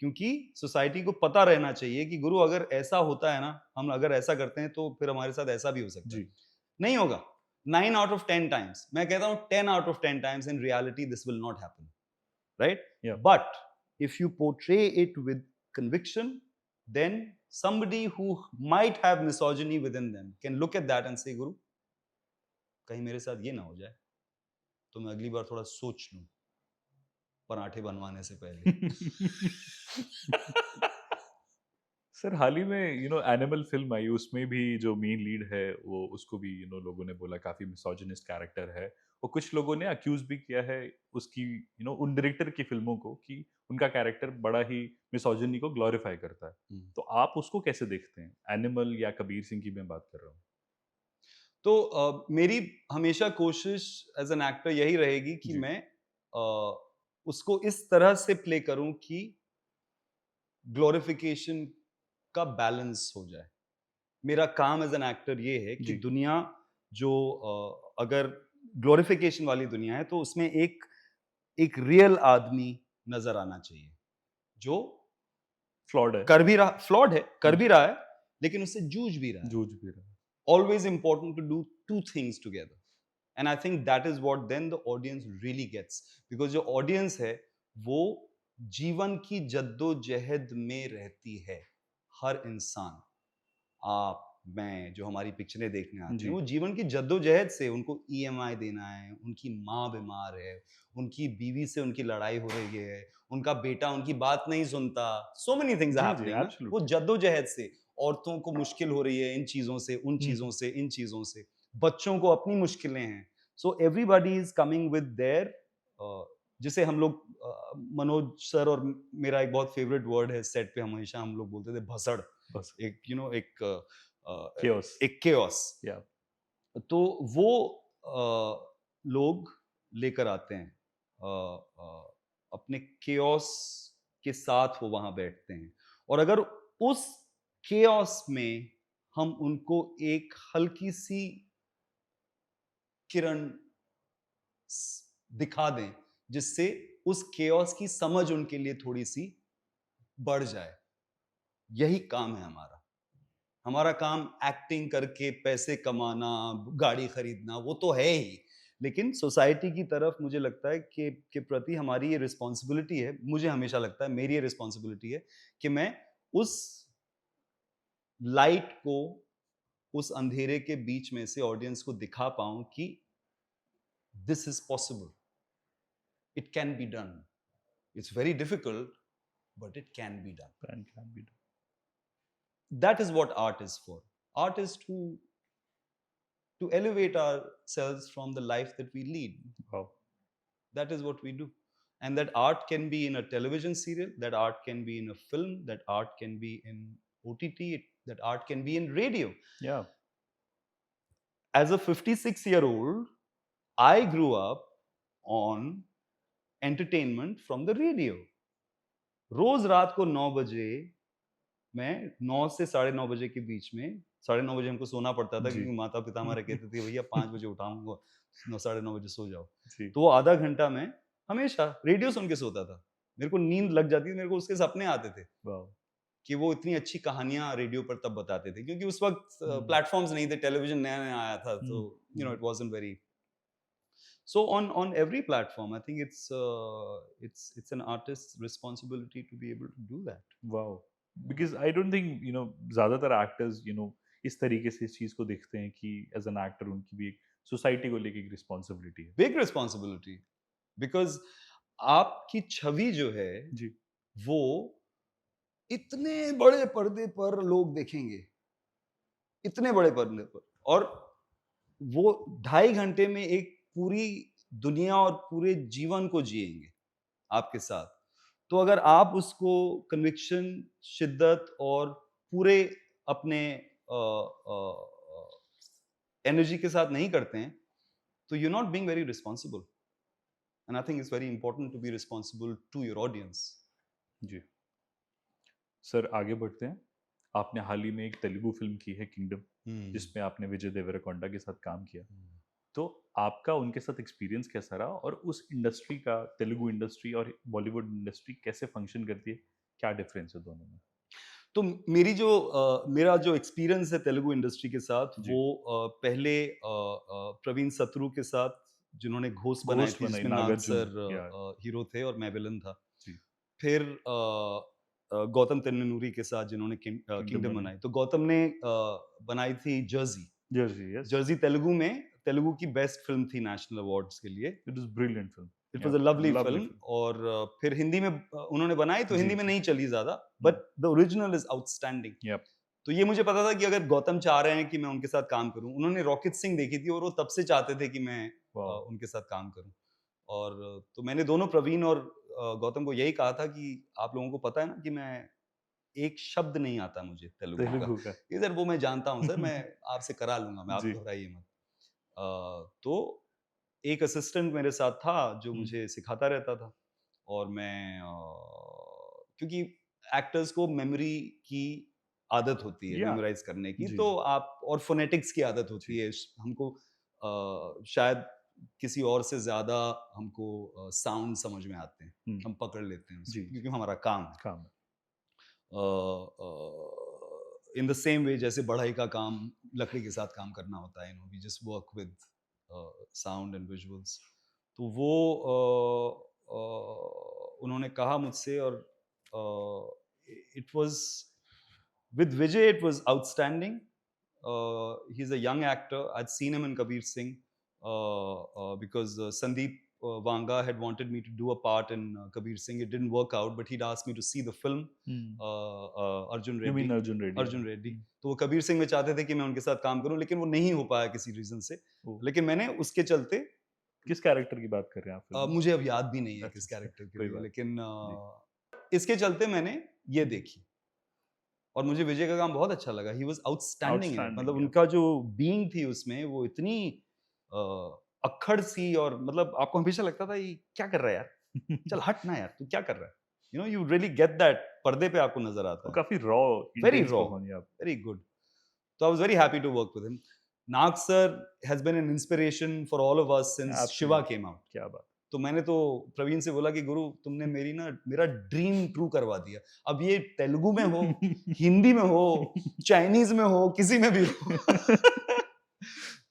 क्योंकि सोसाइटी को पता रहना चाहिए कि गुरु अगर ऐसा होता है ना, हम अगर ऐसा करते हैं तो फिर हमारे साथ ऐसा भी हो सकता है। जी नहीं होगा। 9 आउट ऑफ 10 टाइम्स, मैं कहता हूं 10 out of 10 times in reality this will not happen, right? या but if you portray it with conviction, then somebody who might have misogyny within them can look at that and say, Guru, कहीं मेरे साथ ये ना हो जाए, तो मैं अगली बार थोड़ा सोच लूं पराठे बनवाने से पहले। सर हाल ही में एनिमल फिल्म आई उसमें भी जो मेन लीड है वो उसको भी लोगों ने बोला काफी मिसोजिनिस्ट कैरेक्टर है और कुछ लोगों ने अक्यूज भी किया है उसकी उन डायरेक्टर की फिल्मों को कि उनका कैरेक्टर बड़ा ही मिसोजिनी को ग्लोरीफाई करता है तो आप उसको कैसे देखते हैं एनिमल या कबीर सिंह की मैं बात कर रहा हूँ तो मेरी हमेशा कोशिश एज एन एक्टर यही रहेगी कि जी मैं उसको इस तरह से प्ले करूं कि ग्लोरिफिकेशन का बैलेंस हो जाए। मेरा काम एज एन एक्टर ये है कि जी दुनिया जो अगर ग्लोरिफिकेशन वाली दुनिया है, तो उसमें एक एक रियल आदमी नजर आना चाहिए, जो फ्लॉड है कर भी रहा, फ्लॉड है, कर हम्म, भी रहा है, लेकिन उससे जूझ भी रहा है। जूझ भी रहा है Always important to do two things together, and I think that is what then the audience really gets, because जो audience है वो जीवन की जद्दोजहद में रहती है। हर इंसान, आप, मैं, जो हमारी पिक्चरें देखने आते हैं, जी वो जीवन की जद्दोजहद से, उनको ईएमआई देना है, उनकी माँ बीमार है, उनकी बीवी से उनकी लड़ाई हो रही है, उनका बेटा उनकी बात नहीं सुनता, सो मेनी थिंग्स आर जी जी हैपनिंग ना, वो एब्सोल्युटली जद्दोजहद से। औरतों को मुश्किल हो रही है इन चीजों से, उन चीजों से, इन चीजों से, बच्चों को अपनी मुश्किलें हैं। So everybody is coming with their, जिसे हम लोग मनोज सर और मेरा एक बहुत फेवरेट वर्ड है सेट पे, हमेशा हम लोग बोलते थे भसड़, बस एक एक chaos एक केओस। या तो वो लोग लेकर आते हैं अपने केओस के साथ वो वहां बैठते हैं, और अगर उस केओस में हम उनको एक हल्की सी किरण दिखा दें, जिससे उस केओस की समझ उनके लिए थोड़ी सी बढ़ जाए, यही काम है हमारा। हमारा काम एक्टिंग करके पैसे कमाना, गाड़ी खरीदना, वो तो है ही, लेकिन सोसाइटी की तरफ मुझे लगता है कि के प्रति हमारी ये रिस्पॉन्सिबिलिटी है, मुझे हमेशा लगता है मेरी ये रिस्पॉन्सिबिलिटी है कि मैं उस लाइट को उस अंधेरे के बीच में से ऑडियंस को दिखा पाऊं कि this is possible, it can be done, it's very difficult but it can be done. can be done. That is what art is for. Art is to elevate ourselves from the life that we lead. Wow. That is what we do. And that art can be in a television serial, that art can be in a film, that art can be in OTT, that art can be in radio. Yeah. As a 56-year-old, I grew up on entertainment from the radio. रोज रात को 9 बजे, मैं 9 से 9:30 बजे के बीच में, 9:30 बजे हमको सोना पड़ता था जी। क्योंकि माता पिता हमारे कहते थे भैया 5 बजे उठाऊंगा, 9 बजे सो जाओ। जी। तो वो आधा घंटा मैं हमेशा रेडियो सुन के सोता था। मेरे को नींद लग जाती थी, मेरे को उसके सपने आते थे Wow. कि वो इतनी अच्छी कहानियां रेडियो पर तब बताते थे, क्योंकि उस वक्त प्लेटफॉर्म्स नहीं थे, टेलीविजन नया नया आया था, तो you know it wasn't very. So on every platform, I think it's an artist's responsibility to be able to do that. Wow. Because I don't think ज़्यादातर actors इस तरीके से इस चीज़ को देखते हैं कि as an actor उनकी भी एक सोसाइटी को लेके एक रिस्पॉन्सिबिलिटी है। Big responsibility, because आपकी छवि जो है जी। वो इतने बड़े पर्दे पर लोग देखेंगे, इतने बड़े पर्दे पर, और वो 2.5 घंटे में एक पूरी दुनिया और पूरे जीवन को जिएंगे आपके साथ। तो अगर आप उसको कन्विक्शन, शिद्दत और पूरे अपने एनर्जी के साथ नहीं करते हैं, तो you not being very responsible. And I think it's very important to be responsible to your audience. जी। सर आगे बढ़ते हैं। आपने हाल ही में एक तेलुगु फिल्म की है किंगडम, जिसमें आपने विजय देवरकोंडा के साथ काम किया। तो आपका उनके साथ एक्सपीरियंस कैसा रहा, और उस इंडस्ट्री का, तेलुगु इंडस्ट्री और बॉलीवुड इंडस्ट्री कैसे फंक्शन करती है, क्या डिफरेंस है दोनों में? तो मेरा जो एक्सपीरियंस है तेलुगु इंडस्ट्री के साथ, जी। वो पहले प्रवीण सत्रू के साथ, जिन्होंने घोस्ट बनाई घोस्ट थी, बनाई, जिसमें नाग नागार्जुन, सर या हीरो थे और मैं विलन था। जी। फिर गौतम तन्नूरी के साथ, जिन्होंने किंगडम बनाई। तो गौतम ने बनाई थी Jersey. Jersey, yes. Jersey Telugu की बेस्ट फिल्म थी नेशनल अवार्ड्स के लिए। It was brilliant film. It was a lovely film. और फिर हिंदी में उन्होंने बनाई, तो जी, हिंदी में जी। नहीं चली ज्यादा, but the original is outstanding. Yup. तो ये मुझे पता था कि अगर गौतम चाह रहे हैं कि मैं उनके साथ काम करूं, उन्होंने रॉकेट सिंह देखी थी और वो तब से चाहते थे कि मैं वाओ। उनके साथ काम करूं। और तो मैंने दोनों प्रवीण और गौतम को यही कहा था कि आप लोगों को पता है ना कि मैं एक शब्द नहीं आता मुझे तेलुगु का। तेलुगु का। इधर वो मैं जानता हूँ सर, मैं आपसे करा लूंगा, मैं, आप जी। घबराइए मत। तो एक असिस्टेंट मेरे साथ था जो मुझे सिखाता रहता था, और मैं क्योंकि एक्टर्स को मेमोरी की आदत होती है, या मेमोराइज करने की, जी, तो जी। आप, और फोनेटिक्स की आदत होती जी। है हमको, शायद किसी और से ज्यादा हमको साउंड समझ में आते हैं, हम पकड़ लेते हैं उसको, जी, क्योंकि हमारा काम है। काम है। इन द सेम वे जैसे बढ़ई का काम लकड़ी के साथ काम करना होता है, we just work with sound and visuals. तो वो उन्होंने कहा मुझसे, और it was with Vijay, it was outstanding. He is a young actor, I had seen him in Kabir Singh, because Sandeep Vanga had wanted me to do a part in Kabir Singh. It didn't work out, but he'd asked me to see the film. Arjun You Reddy. mean Arjun Reddy? Arjun Reddy. तो वो कबीर सिंह में चाहते थे कि मैं उनके साथ काम करूं, लेकिन वो नहीं हो पाया किसी रीजन से। लेकिन मैंने उसके चलते, किस कैरेक्टर की बात कर रहे हैं आप फिल्म में? मुझे अब याद भी नहीं है अच्छा, किस अच्छा, कैरेक्टर के कोई लिए, बात लेकिन इसके चलते मैंने ये देखी, और मुझे विजय का काम बहुत अच्छा लगा। He was outstanding in it. मतलब Outstanding, उनका जो बीइंग थी उसमें, वो इतनी अक्खड़ सी, और मतलब आपको हमेशा लगता था ये क्या कर रहा है यार, चल हट ना यार, तू क्या कर रहा है। you know, you really get that पर्दे पे आपको नजर आता वो है. काफी raw Very intense raw, perform आप. very good. So I was very happy to work with him. Nag sir has been an inspiration for all of us since Shiva Absolutely. came out. क्या बात. तो मैंने तो प्रवीण से बोला कि गुरु तुमने मेरा ड्रीम ट्रू करवा दिया. अब ये तेलुगु में हो, हिंदी में हो, चाइनीज में हो, किसी में भी हो.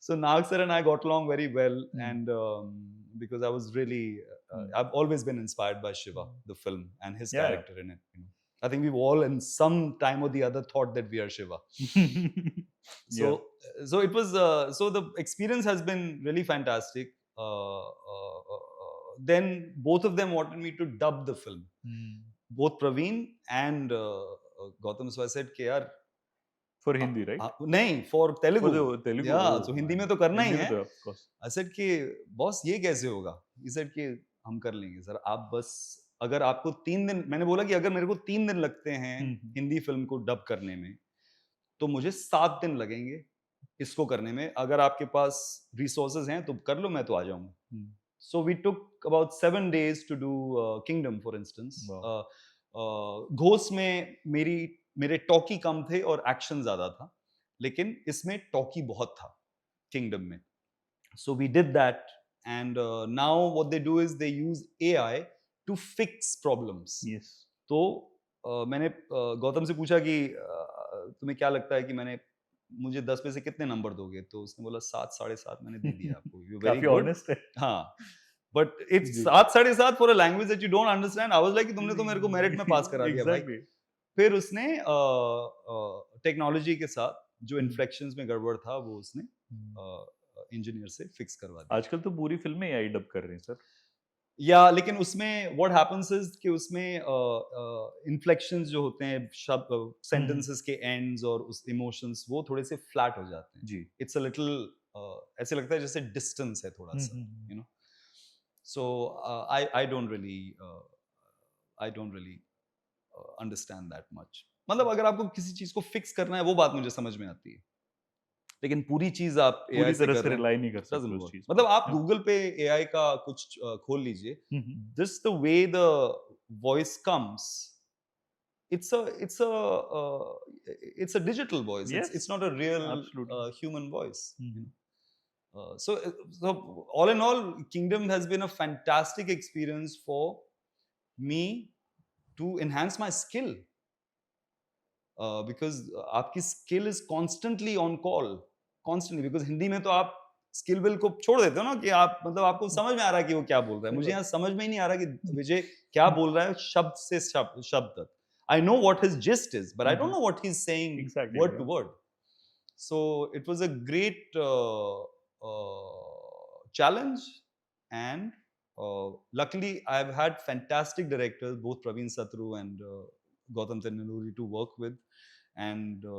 So Nag sir and I got along very well, and because I was really, I've always been inspired by Shiva, the film, and his Yeah. character in it. You know, I think we've all, in some time or the other, thought that we are Shiva. So, so it was. So the experience has been really fantastic. Then both of them wanted me to dub the film. Both Praveen and Gautam. So I said, "कि यार फॉर हिंदी राइट. नहीं फॉर तेलुगु." तेलुगु. या तो हिंदी में तो करना ही है. Of course. आई सेड कि बॉस ये कैसे होगा. ही सेड कि हम कर लेंगे सर, आप बस अगर आपको 3 दिन, मैंने बोला कि अगर मेरे को 3 दिन लगते हैं हिंदी फिल्म को डब करने में, तो मुझे 7 दिन लगेंगे इसको करने में. अगर आपके पास रिसोर्सेज हैं तो कर लो, मैं तो आ जाऊंगा. So we took about 7 days to do kingdom for instance. Ghost में मेरे टॉकी कम थे और एक्शन ज्यादा था, लेकिन इसमें टॉकी बहुत था किंगडम में. So we did that, and now what they do is they use AI to fix problems. तो मैंने गौतम से पूछा कि तुम्हें क्या लगता है कि मुझे 10 में से कितने नंबर दोगे, तो उसने बोला 7, 7.5 मैंने दे दिया आपको. You very good. ऑनेस्ट है. हाँ, but it's 7, 7.5 for a language that you don't understand. I was like तुमने तो मेरे को मेरिट में पास करा दिया भाई. फिर उसने टेक्नोलॉजी के साथ जो इन्फ्लेक्शंस में गड़बड़ था वो उसने इंजीनियर से फिक्स करवा दिया. आजकल तो पूरी फिल्में एआई डब कर रहे हैं सर. या लेकिन उसमें व्हाट हैपेंस इज कि उसमें इन्फ्लेक्शंस जो होते हैं शब्द सेंटेंसेस के एंड्स और उस इमोशंस वो थोड़े से फ्लैट हो जाते हैं जी. इट्स अ लिटिल ऐसे लगता है जैसे डिस्टेंस है थोड़ा सा, you know. So I don't really understand that much. मतलब अगर आपको किसी चीज को फिक्स करना है वो बात मुझे समझ में आती है, लेकिन पूरी चीज आप पूरी तरह से रिलाई नहीं कर सकते उस चीज. मतलब आप गूगल पे एआई का कुछ खोल लीजिए, this the way the voice comes, it's a digital voice. Yes. It's not a real human voice. So all in all, Kingdom has been a fantastic experience for me to enhance my skill, because आपकी skill is constantly on call, constantly, because Hindi में तो आप स्किल बिल को छोड़ देते हो ना कि आप मतलब आपको समझ में आ रहा है कि वो क्या बोल रहा है. मुझे यहाँ समझ में ही नहीं आ रहा कि विजय क्या बोल रहा है शब्द से शब्द तक. I know what his gist is, but I don't know what he's saying word to word. So it was a great challenge, and luckily I've had fantastic directors, both Praveen Satru and Gautam Tenaluri, to work with, and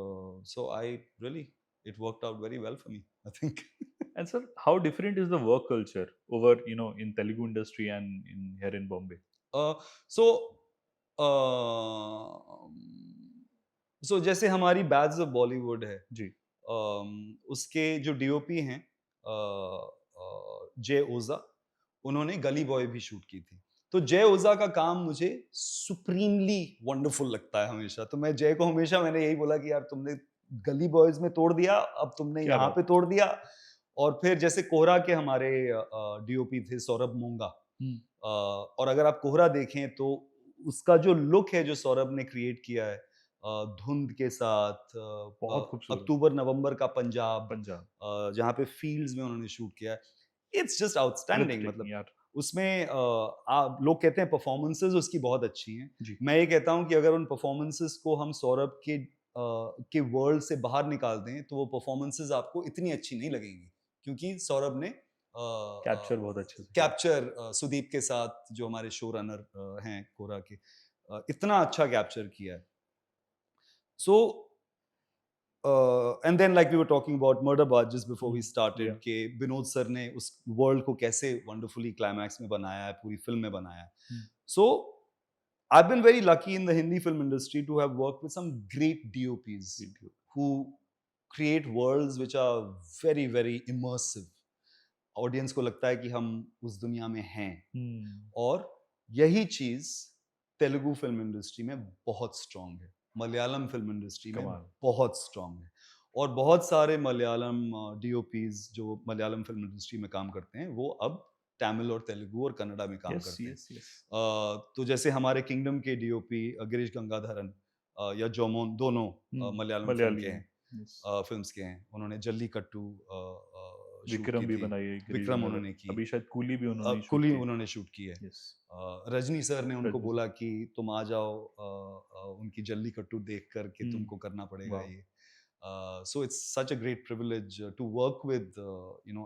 so it worked out very well for me, I think. And sir, how different is the work culture over, in Telugu industry and here in Bombay? So जैसे हमारी बैड्स ऑफ बॉलीवुड है जी, उसके जो डीओपी हैं जय ओझा, उन्होंने गली बॉय भी शूट की थी. तो जय ओझा का काम मुझे सुप्रीमली वंडरफुल लगता है हमेशा. तो मैं जय को हमेशा मैंने यही बोला कि यार तुमने गली बॉयज में तोड़ दिया, अब तुमने यहाँ पे तोड़ दिया. और फिर जैसे कोहरा के हमारे डीओपी थे सौरभ मोंगा, और अगर आप कोहरा देखें तो उसका जो लुक है जो सौरभ ने क्रिएट किया है धुंध के साथ, बहुत खूबसूरत, अक्टूबर नवंबर का पंजाब जहाँ पे फील्ड्स में उन्होंने शूट किया है, इट्स जस्ट आउटस्टैंडिंग. मतलब यार उसमें लोग कहते हैं परफॉर्मेंसेस उसकी बहुत अच्छी हैं. मैं ये कहता हूँ कि अगर उन परफॉर्मेंसेस को हम सौरभ के वर्ल्ड से बाहर निकाल दें तो वो परफॉर्मेंसेस आपको इतनी अच्छी नहीं लगेंगी, क्योंकि सौरभ ने कैप्चर बहुत अच्छे से कैप्चर सुदीप के साथ जो हमारे शो रनर हैं कोरा के, इतना अच्छा कैप्चर किया है. So and then like we were talking about मर्डरबाज जस्ट बिफोर वी स्टार्टेड कि विनोद सर ने उस वर्ल्ड को कैसे वंडरफुली क्लाइमैक्स में बनाया है, पूरी फिल्म में बनाया है. सो I've been very lucky in the Hindi film industry to have worked with some great DOPs who create worlds which are very, very immersive. Audience को लगता है कि हम उस दुनिया में हैं. और यही चीज तेलुगु फिल्म इंडस्ट्री में बहुत स्ट्रांग है, मलयालम फिल्म इंडस्ट्री में कमाल। बहुत स्ट्रांग है, और बहुत सारे मलयालम डीओपीज जो मलयालम फिल्म इंडस्ट्री में काम करते हैं वो अब तमिल और तेलुगु और कन्नड़ा में काम यस करते हैं। Yes yes. तो जैसे हमारे किंगडम के डीओपी गिरीश गंगाधरन या जोमोन, दोनों मलयालम फिल्म मलयाली के है। हैं, यस। फिल्म्स के हैं। उन्होंने जल्लीकट्टू शूट विक्रम की भी थी, बनाई है गिरीश विक्रम गंगाधर। उन्होंने की, अभी शायद कूली भी उन्होंने ही शूट कुली की है। उन्होंने शूट की है। यस। रजनी सर ने उनको रजनी बोला कि तुम आ जाओ, उनकी जल्लीकट्टू देख कर के तुमको करना पड़ेगा वाह। ये। So it's such a great privilege to work with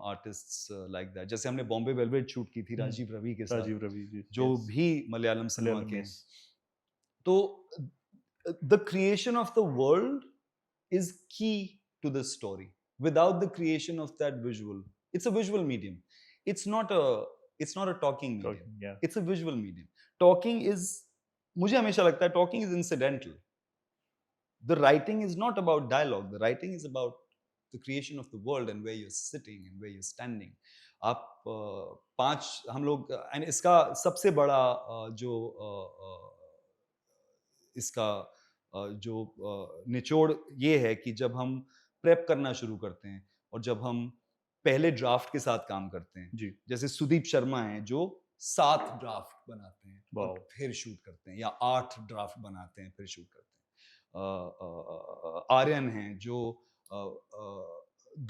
artists like that. जैसे हमने बॉम्बे वेलवेट शूट की थी राजीव रवि के साथ, राजीव रवि जी। जो यस। भी मलयालम सिनेमा मलयालम के में। हैं। तो the creation of the world is key to the story. Without the creation of that visual, it's a visual medium. It's not a talking medium. Talking, yeah. It's a visual medium. Talking is, मुझे हमेशा लगता है talking is incidental. The writing is not about dialogue. The writing is about the creation of the world and where you're sitting and where you're standing. आप पांच हम लोग, and इसका सबसे बड़ा जो इसका जो निचोड़ ये है कि जब हम प्रेप करना शुरू करते हैं और जब हम पहले ड्राफ्ट के साथ काम करते हैं, जी। जैसे सुदीप शर्मा हैं जो 7 ड्राफ्ट बनाते हैं वाओ। और फिर शूट करते हैं, या 8 ड्राफ्ट बनाते हैं फिर शूट करते हैं। आर्यन हैं जो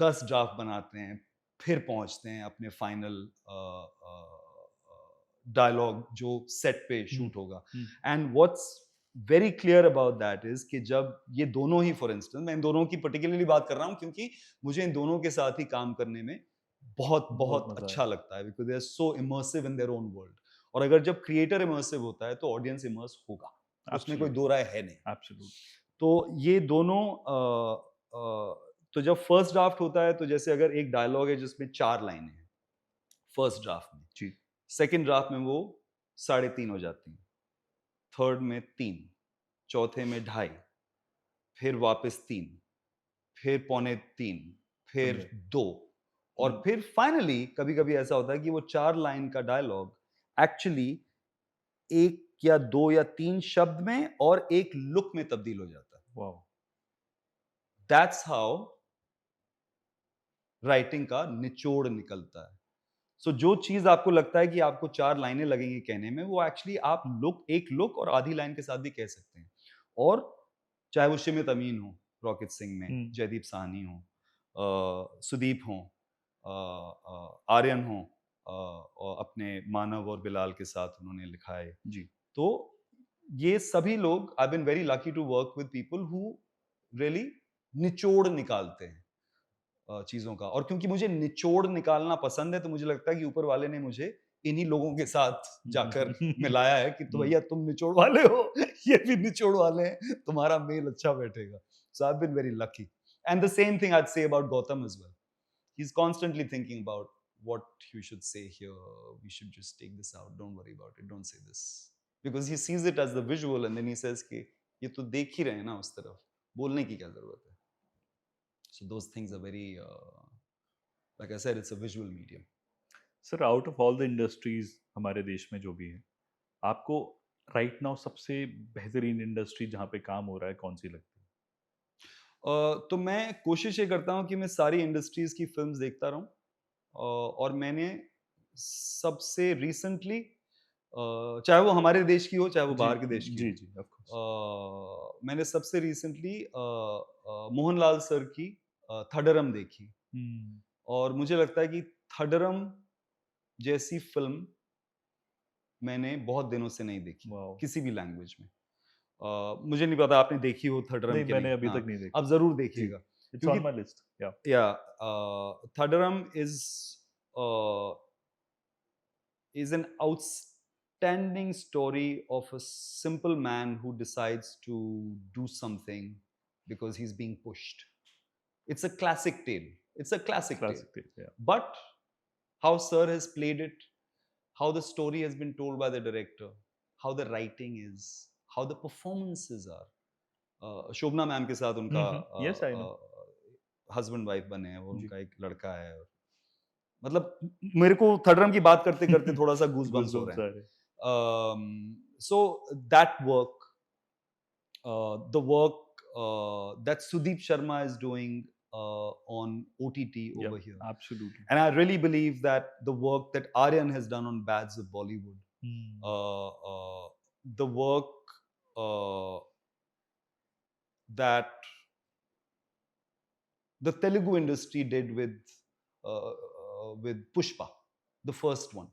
10 ड्राफ्ट बनाते हैं फिर पहुंचते हैं अपने फाइनल डायलॉग जो सेट पे शूट होगा। And what's very clear about that is कि जब ये दोनों ही, फॉर इंस्टेंस मैं इन दोनों की पर्टिकुलरली बात कर रहा हूं क्योंकि मुझे इन दोनों के साथ ही काम करने में बहुत बहुत मजा अच्छा आया। लगता है, because they are so immersive in their own world. और अगर जब क्रिएटर इमर्सिव होता है तो ऑडियंस इमर्स होगा, उसमें कोई दो राय है नहीं। एब्सोल्युटली। तो ये दोनों तो जब फर्स्ट ड्राफ्ट होता है तो जैसे अगर एक डायलॉग है जिसमें 4 लाइनें हैं फर्स्ट ड्राफ्ट में, जी। सेकंड ड्राफ्ट में वो 3.5 हो जाती हैं, थर्ड में 3, चौथे में 2.5, फिर वापस 3, फिर 2.25, फिर 2, और फिर फाइनली कभी कभी ऐसा होता है कि वो 4 लाइन का डायलॉग एक्चुअली 1 या 2 या 3 शब्द में और एक लुक में तब्दील हो जाता है। वाओ। दैट्स हाउ राइटिंग का निचोड़ निकलता है। सो जो चीज आपको लगता है कि आपको 4 लाइनें लगेंगी कहने में, वो एक्चुअली आप एक लुक और आधी लाइन के साथ भी कह सकते हैं। और चाहे वो शिमित अमीन हो रॉकेट सिंह में, जयदीप साहनी हो, सुदीप हो, आर्यन हो, और अपने मानव और बिलाल के साथ उन्होंने लिखा है जी। तो ये सभी लोग, I been very lucky to work with people who really निचोड़ निकालते हैं चीजों का। और क्योंकि मुझे निचोड़ निकालना पसंद है तो मुझे लगता है कि ऊपर वाले ने मुझे इन्हीं लोगों के साथ जाकर मिलाया है कि तो भैया तुम निचोड़ वाले हो, ये भी निचोड़ वाले हैं, तुम्हारा मेल अच्छा बैठेगा। So I have been very lucky. And the same thing I would say about Gautam as well. He is constantly thinking about what you should say here, we should just take this out, don't worry about it, don't say this, because he sees it as the visual and then he says कि ये तो देख ही रहे हैं ना उस तरफ, बोलने की क्या जरूरत है। So those things are very like I said, it's a visual medium. Sir, out of all the industries हमारे देश में जो भी है, आपको राइट नाउ सबसे बेहतरीन इंडस्ट्री जहाँ पे काम हो रहा है कौन सी लगती है? तो मैं कोशिश ये करता हूँ कि मैं सारी इंडस्ट्रीज की फिल्म्स देखता रहूँ, और मैंने सबसे रिसेंटली, चाहे वो हमारे देश की हो चाहे वो बाहर के देश की जी हो, जी ऑफ कोर्स। मैंने सबसे रिसेंटली मोहनलाल सर की थडरम देखी, और मुझे लगता है कि थडरम जैसी फिल्म मैंने बहुत दिनों से नहीं देखी किसी भी लैंग्वेज में। मुझे नहीं पता आपने देखी हो थडरम नहीं, कि मैंने नहीं। अभी हाँ, तक नहीं देखी। आप जरूर देखिएगा। It's on my list. Thadaram is an outstanding story of a simple man who decides to do something because he's being pushed. It's a classic tale. It's a classic tale. yeah. But how Sir has played it, how the story has been told by the director, how the writing is, how the performances are. Shobhana ma'am के साथ उनका Yes, I know. Husband wife बने हैं, वो उनका एक लड़का है। मतलब मेरे को थडरम की बात करते करते थोड़ा सा गूज़बम्प्स हो रहे हैं। so that work, the work that Sudeep Sharma is doing on OTT Yep, over here. absolutely. And I really believe that the work that Aryan has done on Bads of Bollywood, the work that the Telugu industry did with Pushpa, the first one.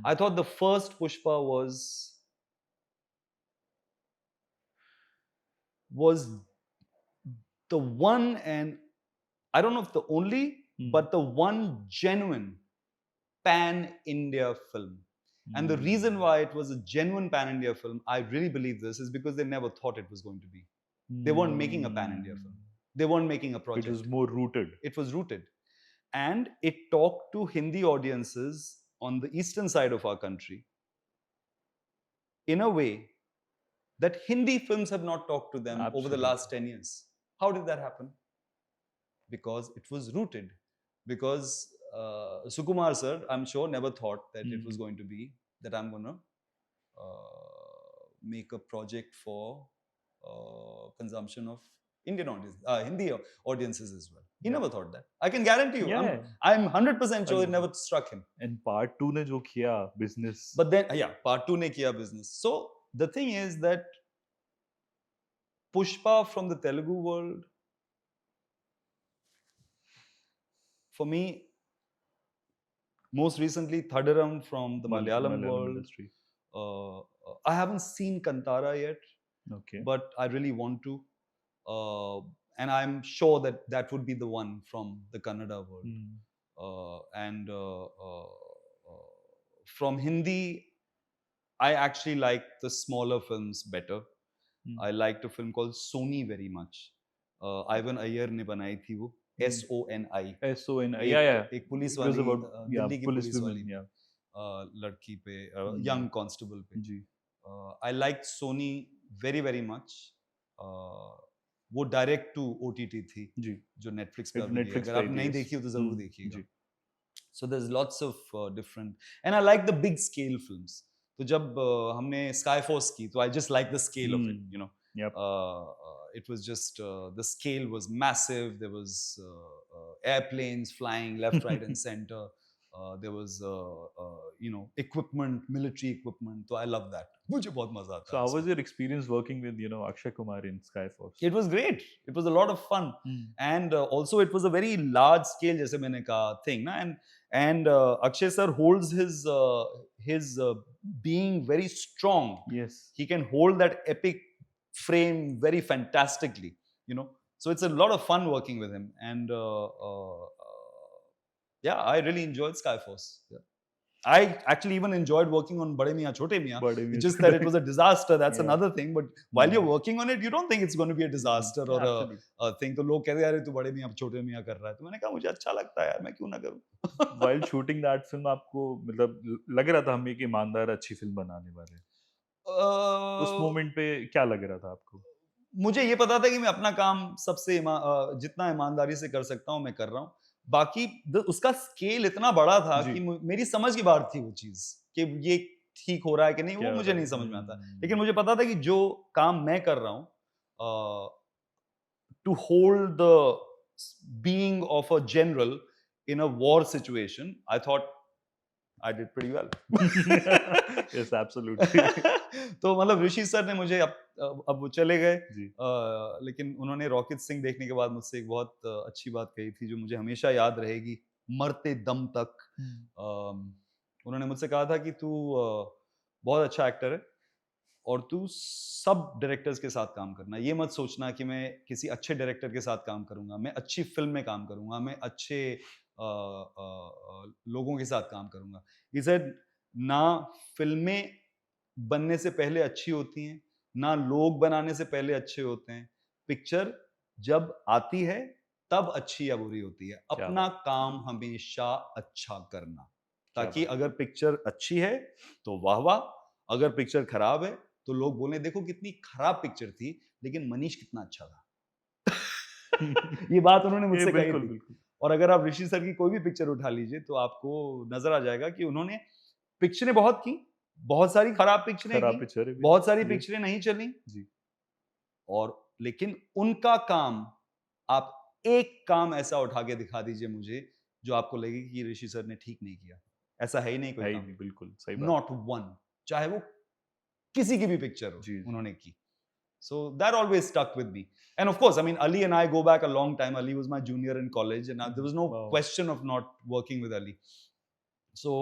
I thought the first Pushpa was the one, and I don't know if the only, but the one genuine pan-India film. And the reason why it was a genuine pan-India film, I really believe this, is because they never thought it was going to be. They weren't making a pan-India film. They weren't making a project. It was more rooted. It was rooted. And it talked to Hindi audiences on the eastern side of our country in a way that Hindi films have not talked to them over the last 10 years. How did that happen? Because it was rooted. Because Sukumar sir, I'm sure, never thought that it was going to be that I'm going to make a project for consumption of Indian audience, Hindi audiences as well. He never thought that. I can guarantee you. I'm 100% sure it never struck him. And part 2 ne jo kiya business. But then, part 2 ne kiya business. So the thing is that Pushpa from the Telugu world, for me, most recently Thadaram from the Malayalam world. Industry. I haven't seen Kantara yet. Okay. But I really want to. And I'm sure that that would be the one from the Kannada world. And from Hindi, I actually like the smaller films better. I liked a film called Soni very much. Ivan Iyer ne बनाई थी वो. SONI. SONI. एक पुलिस वाली, दिल्ली की पुलिस वाली लड़की पे, young constable पे. I liked Soni very very much. वो डायरेक्ट टू OTT थी जो नेटफ्लिक्स पे अभी है. अगर आप नहीं देखी हो तो जरूर देखिएगा. So there's lots of different, and I like the big scale films. तो जब हमने Skyforce की, तो I just like the scale of it, you know. It was just the scale was massive. There was airplanes flying left, right, and center. There was equipment, military equipment. So I love that. मुझे बहुत मजा आता. So how was your experience working with Akshay Kumar in Skyforce? It was great. It was a lot of fun. And also it was a very large scale, जैसे मैंने कहा, thing ना. And Akshay sir holds his being very strong. Yes. He can hold that epic frame very fantastically, you know. So it's a lot of fun working with him. And yeah, I really enjoyed Skyforce. I actually even enjoyed working on Bade Miyan Chote Miyan. It's just that it was a disaster. That's another thing. But while you're working on it, you don't think it's going to be a disaster or a thing. तो लोग कहते हैं, अरे तू बड़े मियाँ छोटे मियाँ कर रहा है. तो मैंने कहा, मुझे अच्छा लगता है यार, मैं क्यों ना करूँ. While shooting that film, आपको मतलब लग रहा था हम एक ईमानदार अच्छी फिल्म बनाने वाले. उस मोमेंट पे क्या लग रहा था आपको? मुझे ये पता था कि मैं अपना काम सबसे जितना ईमानदारी से कर सकता हूँ मैं कर रहा हूँ. बाकी उसका स्केल इतना बड़ा था कि मेरी समझ की बात थी वो चीज कि ये ठीक हो रहा है कि नहीं, वो मुझे नहीं समझ में आता. लेकिन मुझे पता था कि जो काम मैं कर रहा हूँ, to hold the being of a general in a war situation, I thought I did pretty well. Yes, absolutely. तो मतलब ऋषि सर ने मुझे अब वो चले गए, लेकिन उन्होंने रॉकेट सिंह देखने के बाद मुझसे एक बहुत अच्छी बात कही थी जो मुझे हमेशा याद रहेगी मरते दम तक. उन्होंने मुझसे कहा था कि तू बहुत अच्छा एक्टर है और तू सब डायरेक्टर्स के साथ काम करना. ये मत सोचना कि मैं किसी अच्छे डायरेक्टर के साथ काम करूंगा, मैं अच्छी फिल्म में काम करूंगा, मैं अच्छे लोगों के साथ काम करूंगा. He said, ना फिल्में बनने से पहले अच्छी होती हैं, ना लोग बनाने से पहले अच्छे होते हैं. पिक्चर जब आती है तब अच्छी या बुरी होती है. अपना काम हमेशा अच्छा करना, ताकि अगर पिक्चर अच्छी है तो वाह वाह, अगर पिक्चर खराब है तो लोग बोले देखो कितनी खराब पिक्चर थी लेकिन मनीष कितना अच्छा था. ये बात उन्होंने मुझसे कही थी. और अगर आप ऋषि सर की कोई भी पिक्चर उठा लीजिए तो आपको नजर आ जाएगा कि उन्होंने पिक्चरें बहुत की बहुत सारी खराब पिक्चरें खराब की, पिक्चर है भी बहुत सारी जी पिक्चरें नहीं चली, जी और लेकिन उनका काम, आप एक काम ऐसा उठा के दिखा दीजिए मुझे जो आपको लगे कि ये ऋषि सर ने ठीक नहीं किया। ऐसा है ही नहीं कोई है ही काम, नहीं बिल्कुल सही बात नॉट वन, चाहे वो किसी की भी पिक्चर हो जी जी उन्होंने की। So that always stuck with me. And of course, I mean, Ali and I go back a long time. Ali was my junior in college, and there was no wow question of not working with Ali. So,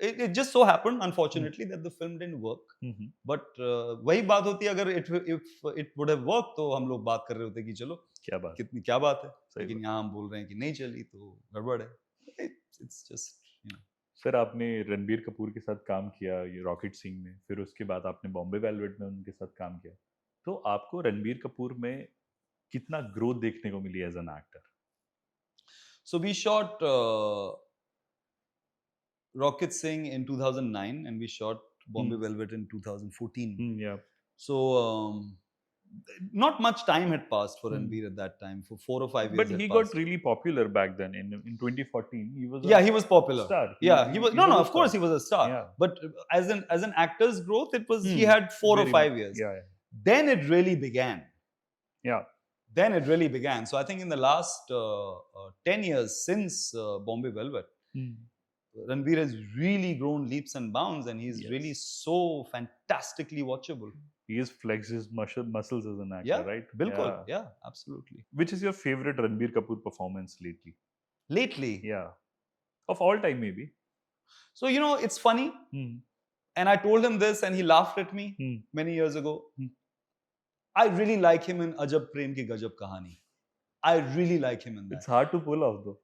it just so happened, unfortunately, that the film didn't work. Hmm, But वही बात होती है, अगर if it would have worked, तो हम लोग बात कर रहे होते कि चलो क्या बात कितनी क्या बात है, सही लेकिन बात यहाँ हम बोल रहे हैं कि नहीं चली, तो गड़बड़ है. It's just. सर आपने रणबीर कपूर के साथ काम किया ये रॉकेट सिंह में, फिर उसके बाद आपने बॉम्बे वेलवेट में उनके साथ काम किया, तो आपको रणबीर कपूर में कितना ग्रोथ देखने को मिली as an actor? So we shot Rocket Singh in 2009, and we shot Bombay Velvet in 2014. या So, not much time had passed for Ranbir at that time. For 4 or 5 years But had he got passed. really popular back then. In 2014, he was a Yeah, he was popular. star. Yeah, he was. He No, no. was a Of course, star. he was a star. Yeah. But as an actor's growth, it was he Hmm. had 4 or Very 5 much. years. Yeah, yeah. Then it really began. Yeah. Then it really began. So I think in the last 10 years since Bombay Velvet, Ranbir has really grown leaps and bounds, and he's really Yes. so fantastically watchable. He has flexed his muscles as an actor, Yeah, right? bilkul. Yeah. Yeah, absolutely. Which is your favorite Ranbir Kapoor performance lately? Lately, Yeah. Of all time, maybe. so it's funny, and I told him this, and he laughed at me many years ago. I really like him in Ajab Prem Ki Gajab Kahani. I really like him in that. It's hard to pull off, though.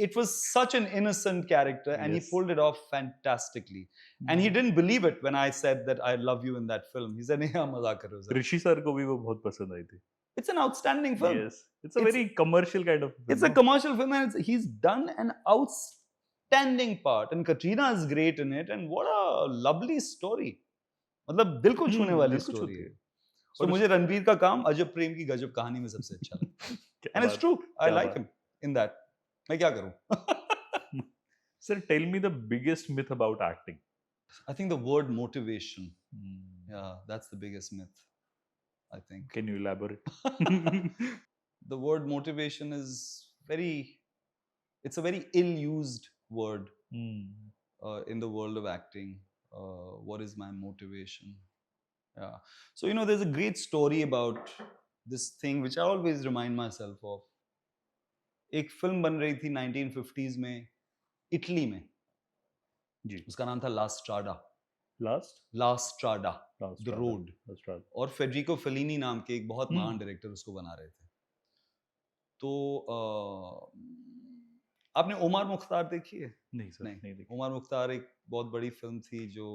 It was such an innocent character, and he Yes. pulled it off fantastically. And he didn't believe it when I said that I love you in that film. He said, "नहीं मजाक कर रहे हो सर." ऋषि सर को भी वो बहुत पसंद आई थी. It's an outstanding film. Yes. It's a very commercial kind of film. It's a commercial film, and he's done an outstanding part. And Katrina is great in it, and what a lovely story. मतलब दिल को छूने वाली दिल को स्टोरी छूती है. है. So मुझे रणबीर का काम अजब प्रेम की गजब कहानी में सबसे अच्छा लगता है. क्या And it's बात- true. I क्या like बात. him in that. मैं क्या करूं? Sir, tell me the biggest myth about acting. I think the word motivation. Yeah, that's the biggest myth, I think. Can you elaborate? The word motivation is it's a very ill-used word in the world of acting. What is my motivation? Yeah. So, there's a great story about this thing which I always remind myself of. एक फिल्म बन रही थी 1950s में इटली में. जी. उसका नाम था La Strada. Last? La Strada, Last. The road. Last Strada. और फेडरिको फेलिनी नाम के एक बहुत महान डायरेक्टर उसको बना रहे थे. तो आपने ओमार मुख्तार देखी है? नहीं सर, नहीं देखी. ओमार मुख्तार एक बहुत बड़ी फिल्म थी जो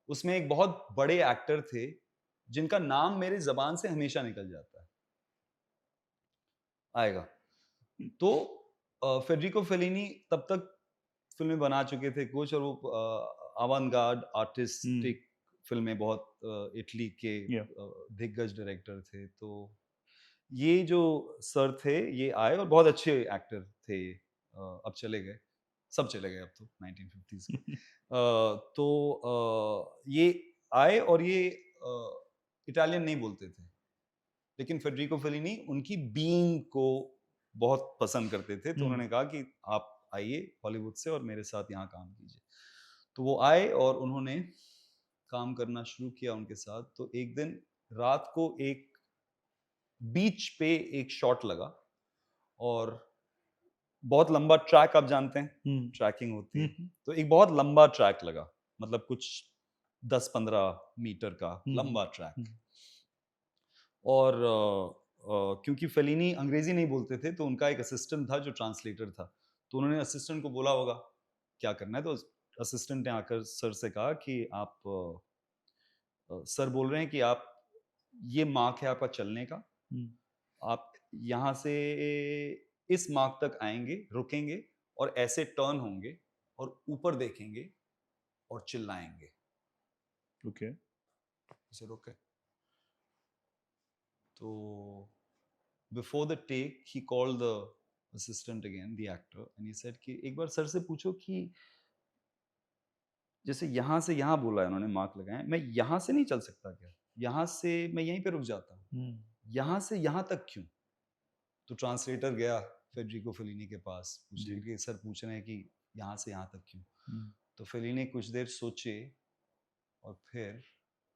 उसमें एक बहुत बड़े एक्टर थे जिनका नाम मेरे जबान से हमेशा निकल जाता है, आएगा. तो फेडरिको फेलिनी तब तक फिल्में बना चुके थे कुछ, और वो अवांगार्ड आर्टिस्टिक फिल्में बहुत इटली के दिग्गज डायरेक्टर थे. तो ये जो सर थे ये आए और बहुत अच्छे एक्टर थे. अब चले गए, सब चले गए अब तो 1950s के. तो ये आए और ये इटालियन नहीं बोलते थे, लेकिन फेडरिको फेलिनी उनकी बीइंग को बहुत पसंद करते थे. तो उन्होंने कहा कि आप आइए हॉलीवुड से और मेरे साथ यहाँ काम कीजिए. तो वो आए और उन्होंने काम करना शुरू किया उनके साथ. तो एक दिन रात को एक बीच पे एक शॉट लगा, और बहुत लंबा ट्रैक, आप जानते हैं ट्रैकिंग होती है. तो एक बहुत लंबा ट्रैक लगा, मतलब कुछ 10-15 मीटर का लंबा ट्रैक. और क्योंकि फेलिनी अंग्रेजी नहीं बोलते थे, तो उनका एक असिस्टेंट था जो ट्रांसलेटर था. तो उन्होंने असिस्टेंट को बोला होगा क्या करना है. तो असिस्टेंट ने आकर सर से कहा कि आप सर बोल रहे हैं कि आप, ये मार्क है आपका चलने का, आप यहाँ से इस मार्क तक आएंगे, रुकेंगे और ऐसे टर्न होंगे और ऊपर देखेंगे और चिल्लाएंगे. ओके. इसे रोके. तो before the take he called the assistant again, the actor, and he said कि एक बार सर से पूछो कि जैसे यहाँ से यहाँ बोला है उन्होंने, मार्क लगाए, मैं यहाँ से नहीं चल सकता क्या? यहाँ से मैं यहीं पे रुक जाता हूँ, यहाँ से यहाँ तक क्यों? तो ट्रांसलेटर गया फेडरिको फेलिनी के पास पूछने जी। कि सर पूछ रहे हैं कि यहाँ से यहाँ तक क्यों? हुँ। तो फेलिनी कुछ देर सोचे और फिर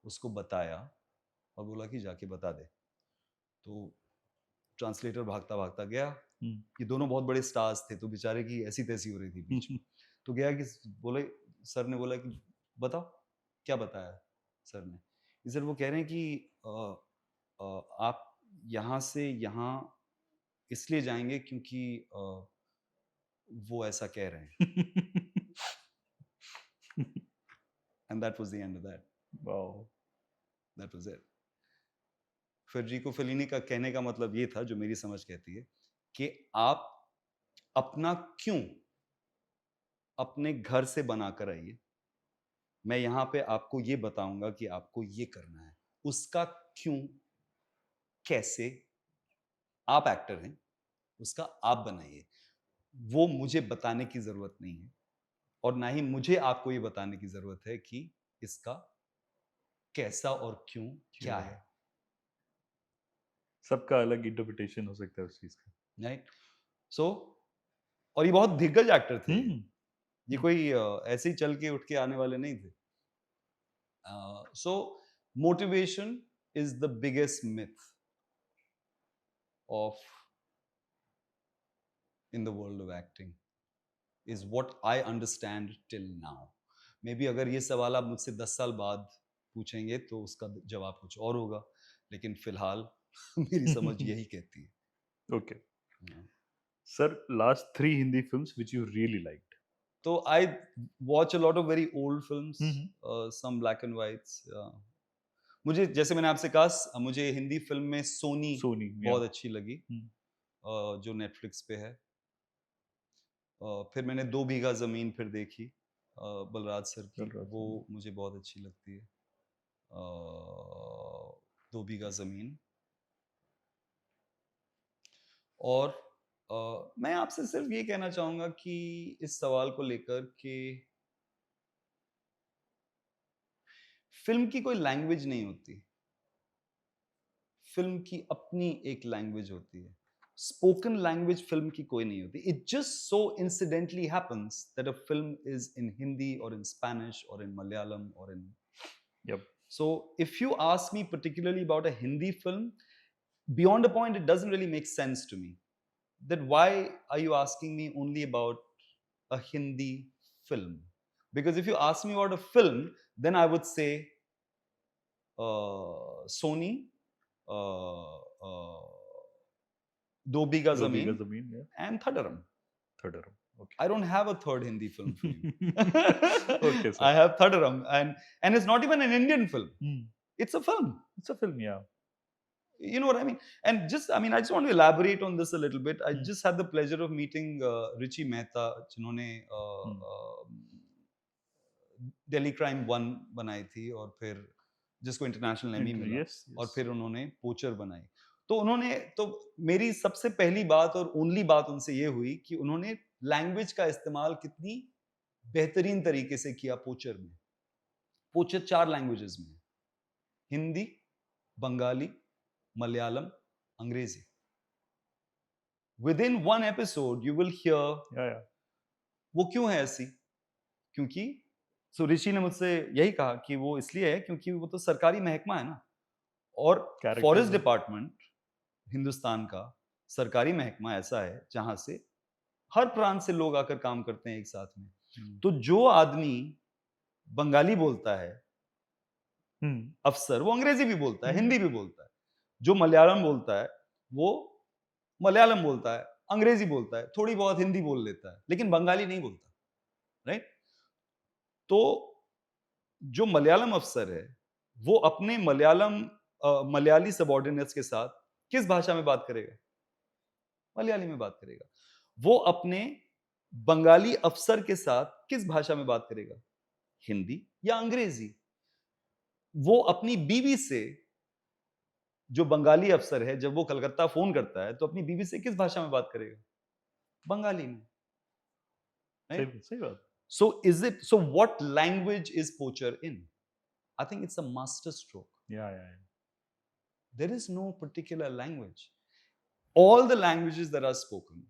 उसको बताया और बोला कि जाके बता दे। तो ट्रांसलेटर भागता भागता गया। हुँ। ये दोनों बहुत बड़े स्टार्स थे, तो बेचारे की ऐसी तैसी हो रही थी बीच में। तो गया कि बोले, सर ने बोला कि बताओ क्या बताया सर ने? कि सर वो कह रहे हैं कि आप यहाँ से यहाँ इसलिए जाएंगे क्योंकि वो ऐसा कह रहे हैं। And that was the end of that. Wow! That was it. Federico Fellini का कहने का मतलब ये था, जो मेरी समझ कहती है, कि आप अपना क्यों अपने घर से बनाकर आइए। मैं यहाँ पे आपको ये बताऊंगा कि आपको ये करना है। उसका क्यों, कैसे, आप एक्टर हैं, उसका आप बनाइए। वो मुझे बताने की जरूरत नहीं है और ना ही मुझे आपको ये बताने की जरूरत है कि इसका कैसा और क्यों क्या क्यों? है। सबका अलग इंटरप्रिटेशन हो सकता है उस चीज़ का। राइट? सो और ये बहुत दिग्गज एक्टर थे। हुँ। ये कोई ऐसे ही चल के उठ के आने वाले नहीं थे। So motivation is the biggest myth of in the world of acting, is what I understand till now. Maybe अगर ये सवाल आप मुझसे 10 साल बाद पूछेंगे तो उसका जवाब कुछ और होगा, लेकिन फिलहाल मेरी समझ यही कहती है। Okay. Sir, last 3 Hindi films which you really liked? तो I watch a lot of very old films, hmm, hmm. some black and whites. मुझे, जैसे मैंने आपसे कहा, मुझे हिंदी फिल्म में सोनी सोनी, या बहुत अच्छी लगी, हुँ। जो नेटफ्लिक्स पे है। फिर मैंने 2 बीघा ज़मीन फिर देखी, बलराज सर की, बलराज वो साहब। मुझे बहुत अच्छी लगती है। 2 बीघा ज़मीन। और मैं आपसे सिर्फ ये कहना चाहूँगा कि इस सवाल को लेकर कि फ़िल्म की कोई लैंग्वेज नहीं होती। फ़िल्म की अपनी एक लैंग्वेज होती है। स्पोकन लैंग्वेज फ़िल्म की कोई नहीं होती। It just so incidentally happens that a film is in Hindi or in Spanish or in Malayalam or in... yup. So if you ask me particularly about a Hindi film, beyond a point, it doesn't really make sense to me. Then why are you asking me only about a Hindi film? Because if you ask me about a film, then I would say Sony, दो बीघा दो बीघा जमीन ज़मीन, या and Thadaram. Thadaram. Okay. I don't have a third Hindi film for you. Okay I sir. have Thadaram, and it's not even an Indian film. हुँ। It's a film. It's a film, या You know what I mean? And just, I mean, I just want to elaborate on this a little bit. I hmm, just had the pleasure of meeting Richie Mehta, जिन्होंने हुँ। दिल्ली क्राइम 1 बनाई थी और फिर जिसको इंटरनेशनल एमी मिला, यस, और यस। फिर उन्होंने पोचर बनाई। तो उन्होंने, तो मेरी सबसे पहली बात और ओनली बात उनसे ये हुई कि उन्होंने लैंग्वेज का इस्तेमाल कितनी बेहतरीन तरीके से किया पोचर में। पोचर 4 लैंग्वेजेस में है, हिंदी, बंगाली, मलयालम, अंग्रेजी। With in 1 episode you will hear या वो क्यों है ऐसी? क्योंकि ऋषि ने मुझसे यही कहा कि वो इसलिए है क्योंकि वो तो सरकारी महकमा है ना, और कैरेक्टर्स फॉरेस्ट हैं। डिपार्टमेंट हिंदुस्तान का सरकारी महकमा ऐसा है जहां से हर प्रांत से लोग आकर काम करते हैं एक साथ में। हुँ। तो जो आदमी बंगाली बोलता है हुँ। अफसर, वो अंग्रेजी भी बोलता है, हुँ। हिंदी भी बोलता है। जो मलयालम बोलता है वो मलयालम बोलता है, अंग्रेजी बोलता है, थोड़ी बहुत हिंदी बोल लेता है, लेकिन बंगाली नहीं बोलता। राइट? तो जो मलयालम अफसर है वो अपने मलयाली सबॉर्डिनेट्स के साथ किस भाषा में बात करेगा? मलयाली में बात करेगा। वो अपने बंगाली अफसर के साथ किस भाषा में बात करेगा? हिंदी या अंग्रेजी। वो अपनी बीवी से, जो बंगाली अफसर है, जब वो कलकत्ता फोन करता है तो अपनी बीवी से किस भाषा में बात करेगा? बंगाली में। सही सही बात। So is it, so what language is Poacher in? I think it's a master stroke. Yeah. There is no particular language. All the languages that are spoken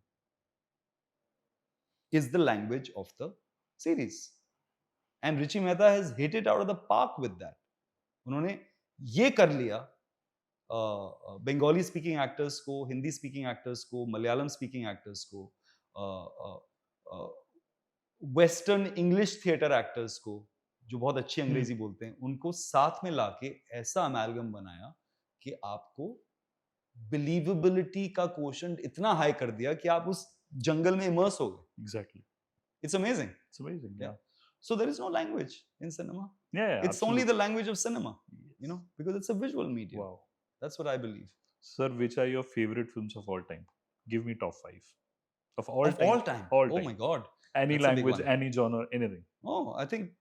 is the language of the series. And Richie Mehta has hit it out of the park with that. उन्होंने ये कर लिया, बंगाली स्पीकिंग एक्टर्स को, हिंदी स्पीकिंग एक्टर्स को, मलयालम स्पीकिंग एक्टर्स को, वेस्टर्न इंग्लिश थिएटर एक्टर्स को जो बहुत अच्छी अंग्रेजी बोलते हैं, उनको साथ में लाके ऐसा अमेलगम बनाया कि आपको बिलीवेबिलिटी का क्वोशंट इतना हाई कर दिया कि आप उस जंगल में इमर्स हो गए. Exactly. It's amazing. It's amazing. Yeah. So there is no language in cinema. Yeah. It's absolutely. only the language of cinema, you know, because it's a visual medium. Wow. That's what I believe. Sir, which are your favorite films of all time? Give me top 5 of all Of time. all time. All Oh time. my God. Any That's a big language, one. any genre, anything. Oh, I think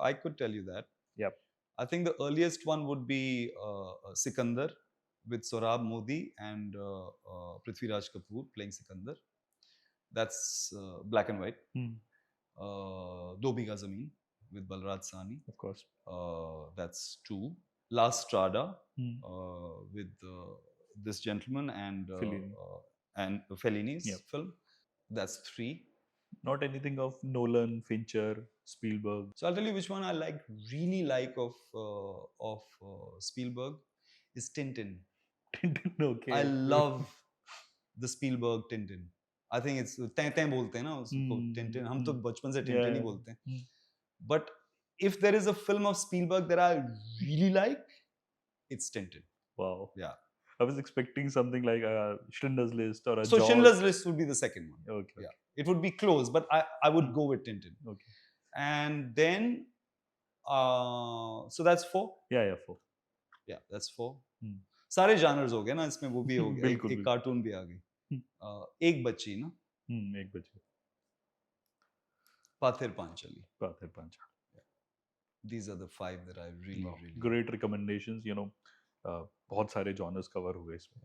I could tell you that. Yep. I think the earliest one would be Sikandar with Sorab Modi and Prithviraj Kapoor playing Sikandar. That's black and white. Do Bigha Zameen with Balraj Sahni. Of course. That's 2. Last Strada with this gentleman and Fellini's film. That's 3. Not anything of Nolan, Fincher, Spielberg. So I'll tell you which one I really like of Spielberg is Tintin. Tintin, okay. I love the Spielberg Tintin. I think it's तैं बोलते हैं ना उसको Tintin. हम तो बचपन से Tintin ही बोलते हैं. But if there is a film of Spielberg that I really like, it's Tintin. Wow. Yeah. I was expecting something like Schindler's List or a So Jaws. Schindler's List would be the second one. Okay. Yeah. It would be close, but I would go with Tintin. Okay. And then, so that's 4. Yeah, 4. Yeah, that's 4. सारे genres हो गए ना इसमें, वो भी हो गया, बिल्कुल, एक कार्टून भी आ गई, एक बच्ची ना, एक बच्ची, पाथिर Panchali. These are the 5 that I really great recommendations, you know. बहुत सारे genres cover हुए इसमें.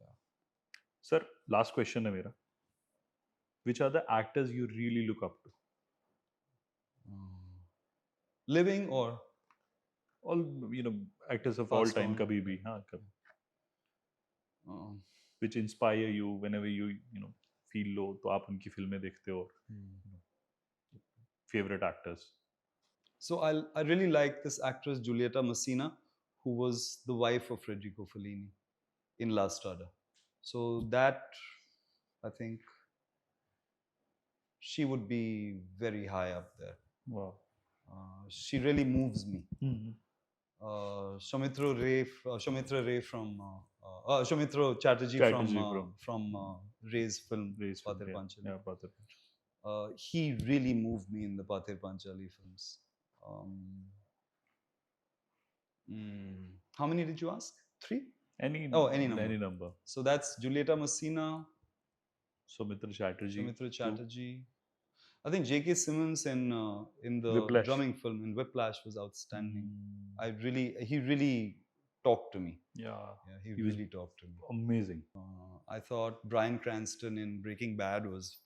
Sir, last question है मेरा. Which are the actors you really look up to? Living or all, you know, actors of all time, कभी भी, हाँ, कभी. Which inspire you whenever you know, feel low, तो आप उनकी फिल्में देखते हो. Favorite actors. So I really like this actress Giulietta Messina, who was the wife of Federico Fellini in La Strada. So that, I think, she would be very high up there. Wow. She really moves me. Soumitra Chatterjee from Ray's film Pathir Panchali. Yeah, Pathir Panchali. He really moved me in the Pathir Panchali films. How many did you ask? 3? Any number. So that's Giulietta Messina, Soumitra Chatterjee. I think J.K. Simmons in the Whiplash. drumming film in Whiplash was outstanding. He really talked to me. Yeah, he really talked to me. Amazing. I thought Bryan Cranston in Breaking Bad was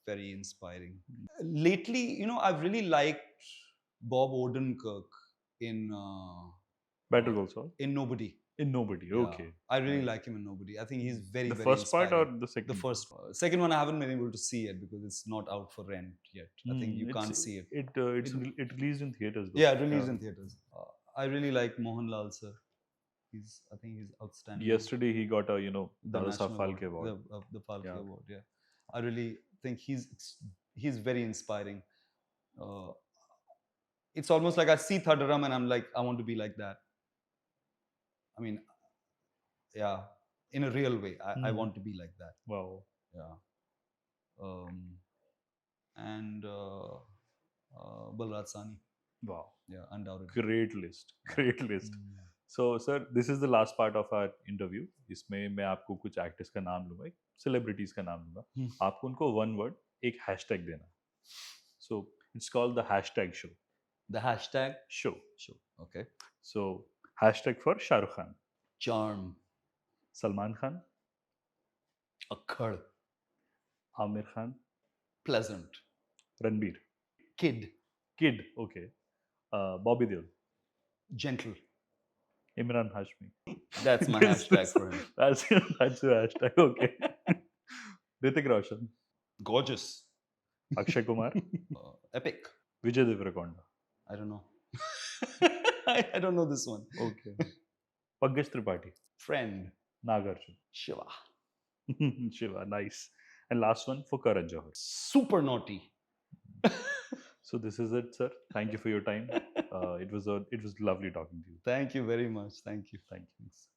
very inspiring. Lately, you know, I've really liked Bob Odenkirk in Better Call Saul. In Nobody. In Nobody, okay. I really like him in Nobody. I think he's very, the very first inspiring. part or the second? The first. Second one I haven't been able to see yet because it's not out for rent yet. I think you can't see it. It released in theaters though. Yeah, it released in theaters. I really like Mohanlal sir. I think he's outstanding. Yesterday he got a, you know, the Falke Award. The Falke Award, yeah. I really think he's very inspiring. It's almost like I see Thadaram and I'm like, I want to be like that. I mean, yeah, in a real way, I want to be like that. Wow. Yeah. And Balraj Sahni. Wow. Yeah, undoubtedly. Great list. So, sir, this is the last part of our interview. इसमें मैं आपको कुछ actors का नाम लूँगा, celebrities का नाम लूँगा. आपको उनको one word, एक hashtag देना. So, it's called the hashtag show. The hashtag show. Okay. So, hashtag for Shah Rukh Khan. Charm. Salman Khan. Akkad. Amir Khan. Pleasant. Ranbir. Kid. Kid, okay. Bobby Deol, Gentle. Imran Hashmi. That's my hashtag for him. That's your hashtag, okay. Hrithik Roshan, Gorgeous. Akshay Kumar, Epic. Vijay Deverakonda. I don't know. I don't know this one. Okay. Pankaj Tripathi, Friend. Nagarjun. Shiva. Shiva, nice. And last one for Karan Johar. Super naughty. So this is it, sir. Thank you for your time. It was lovely talking to you. Thank you very much. Thank you. Thanks.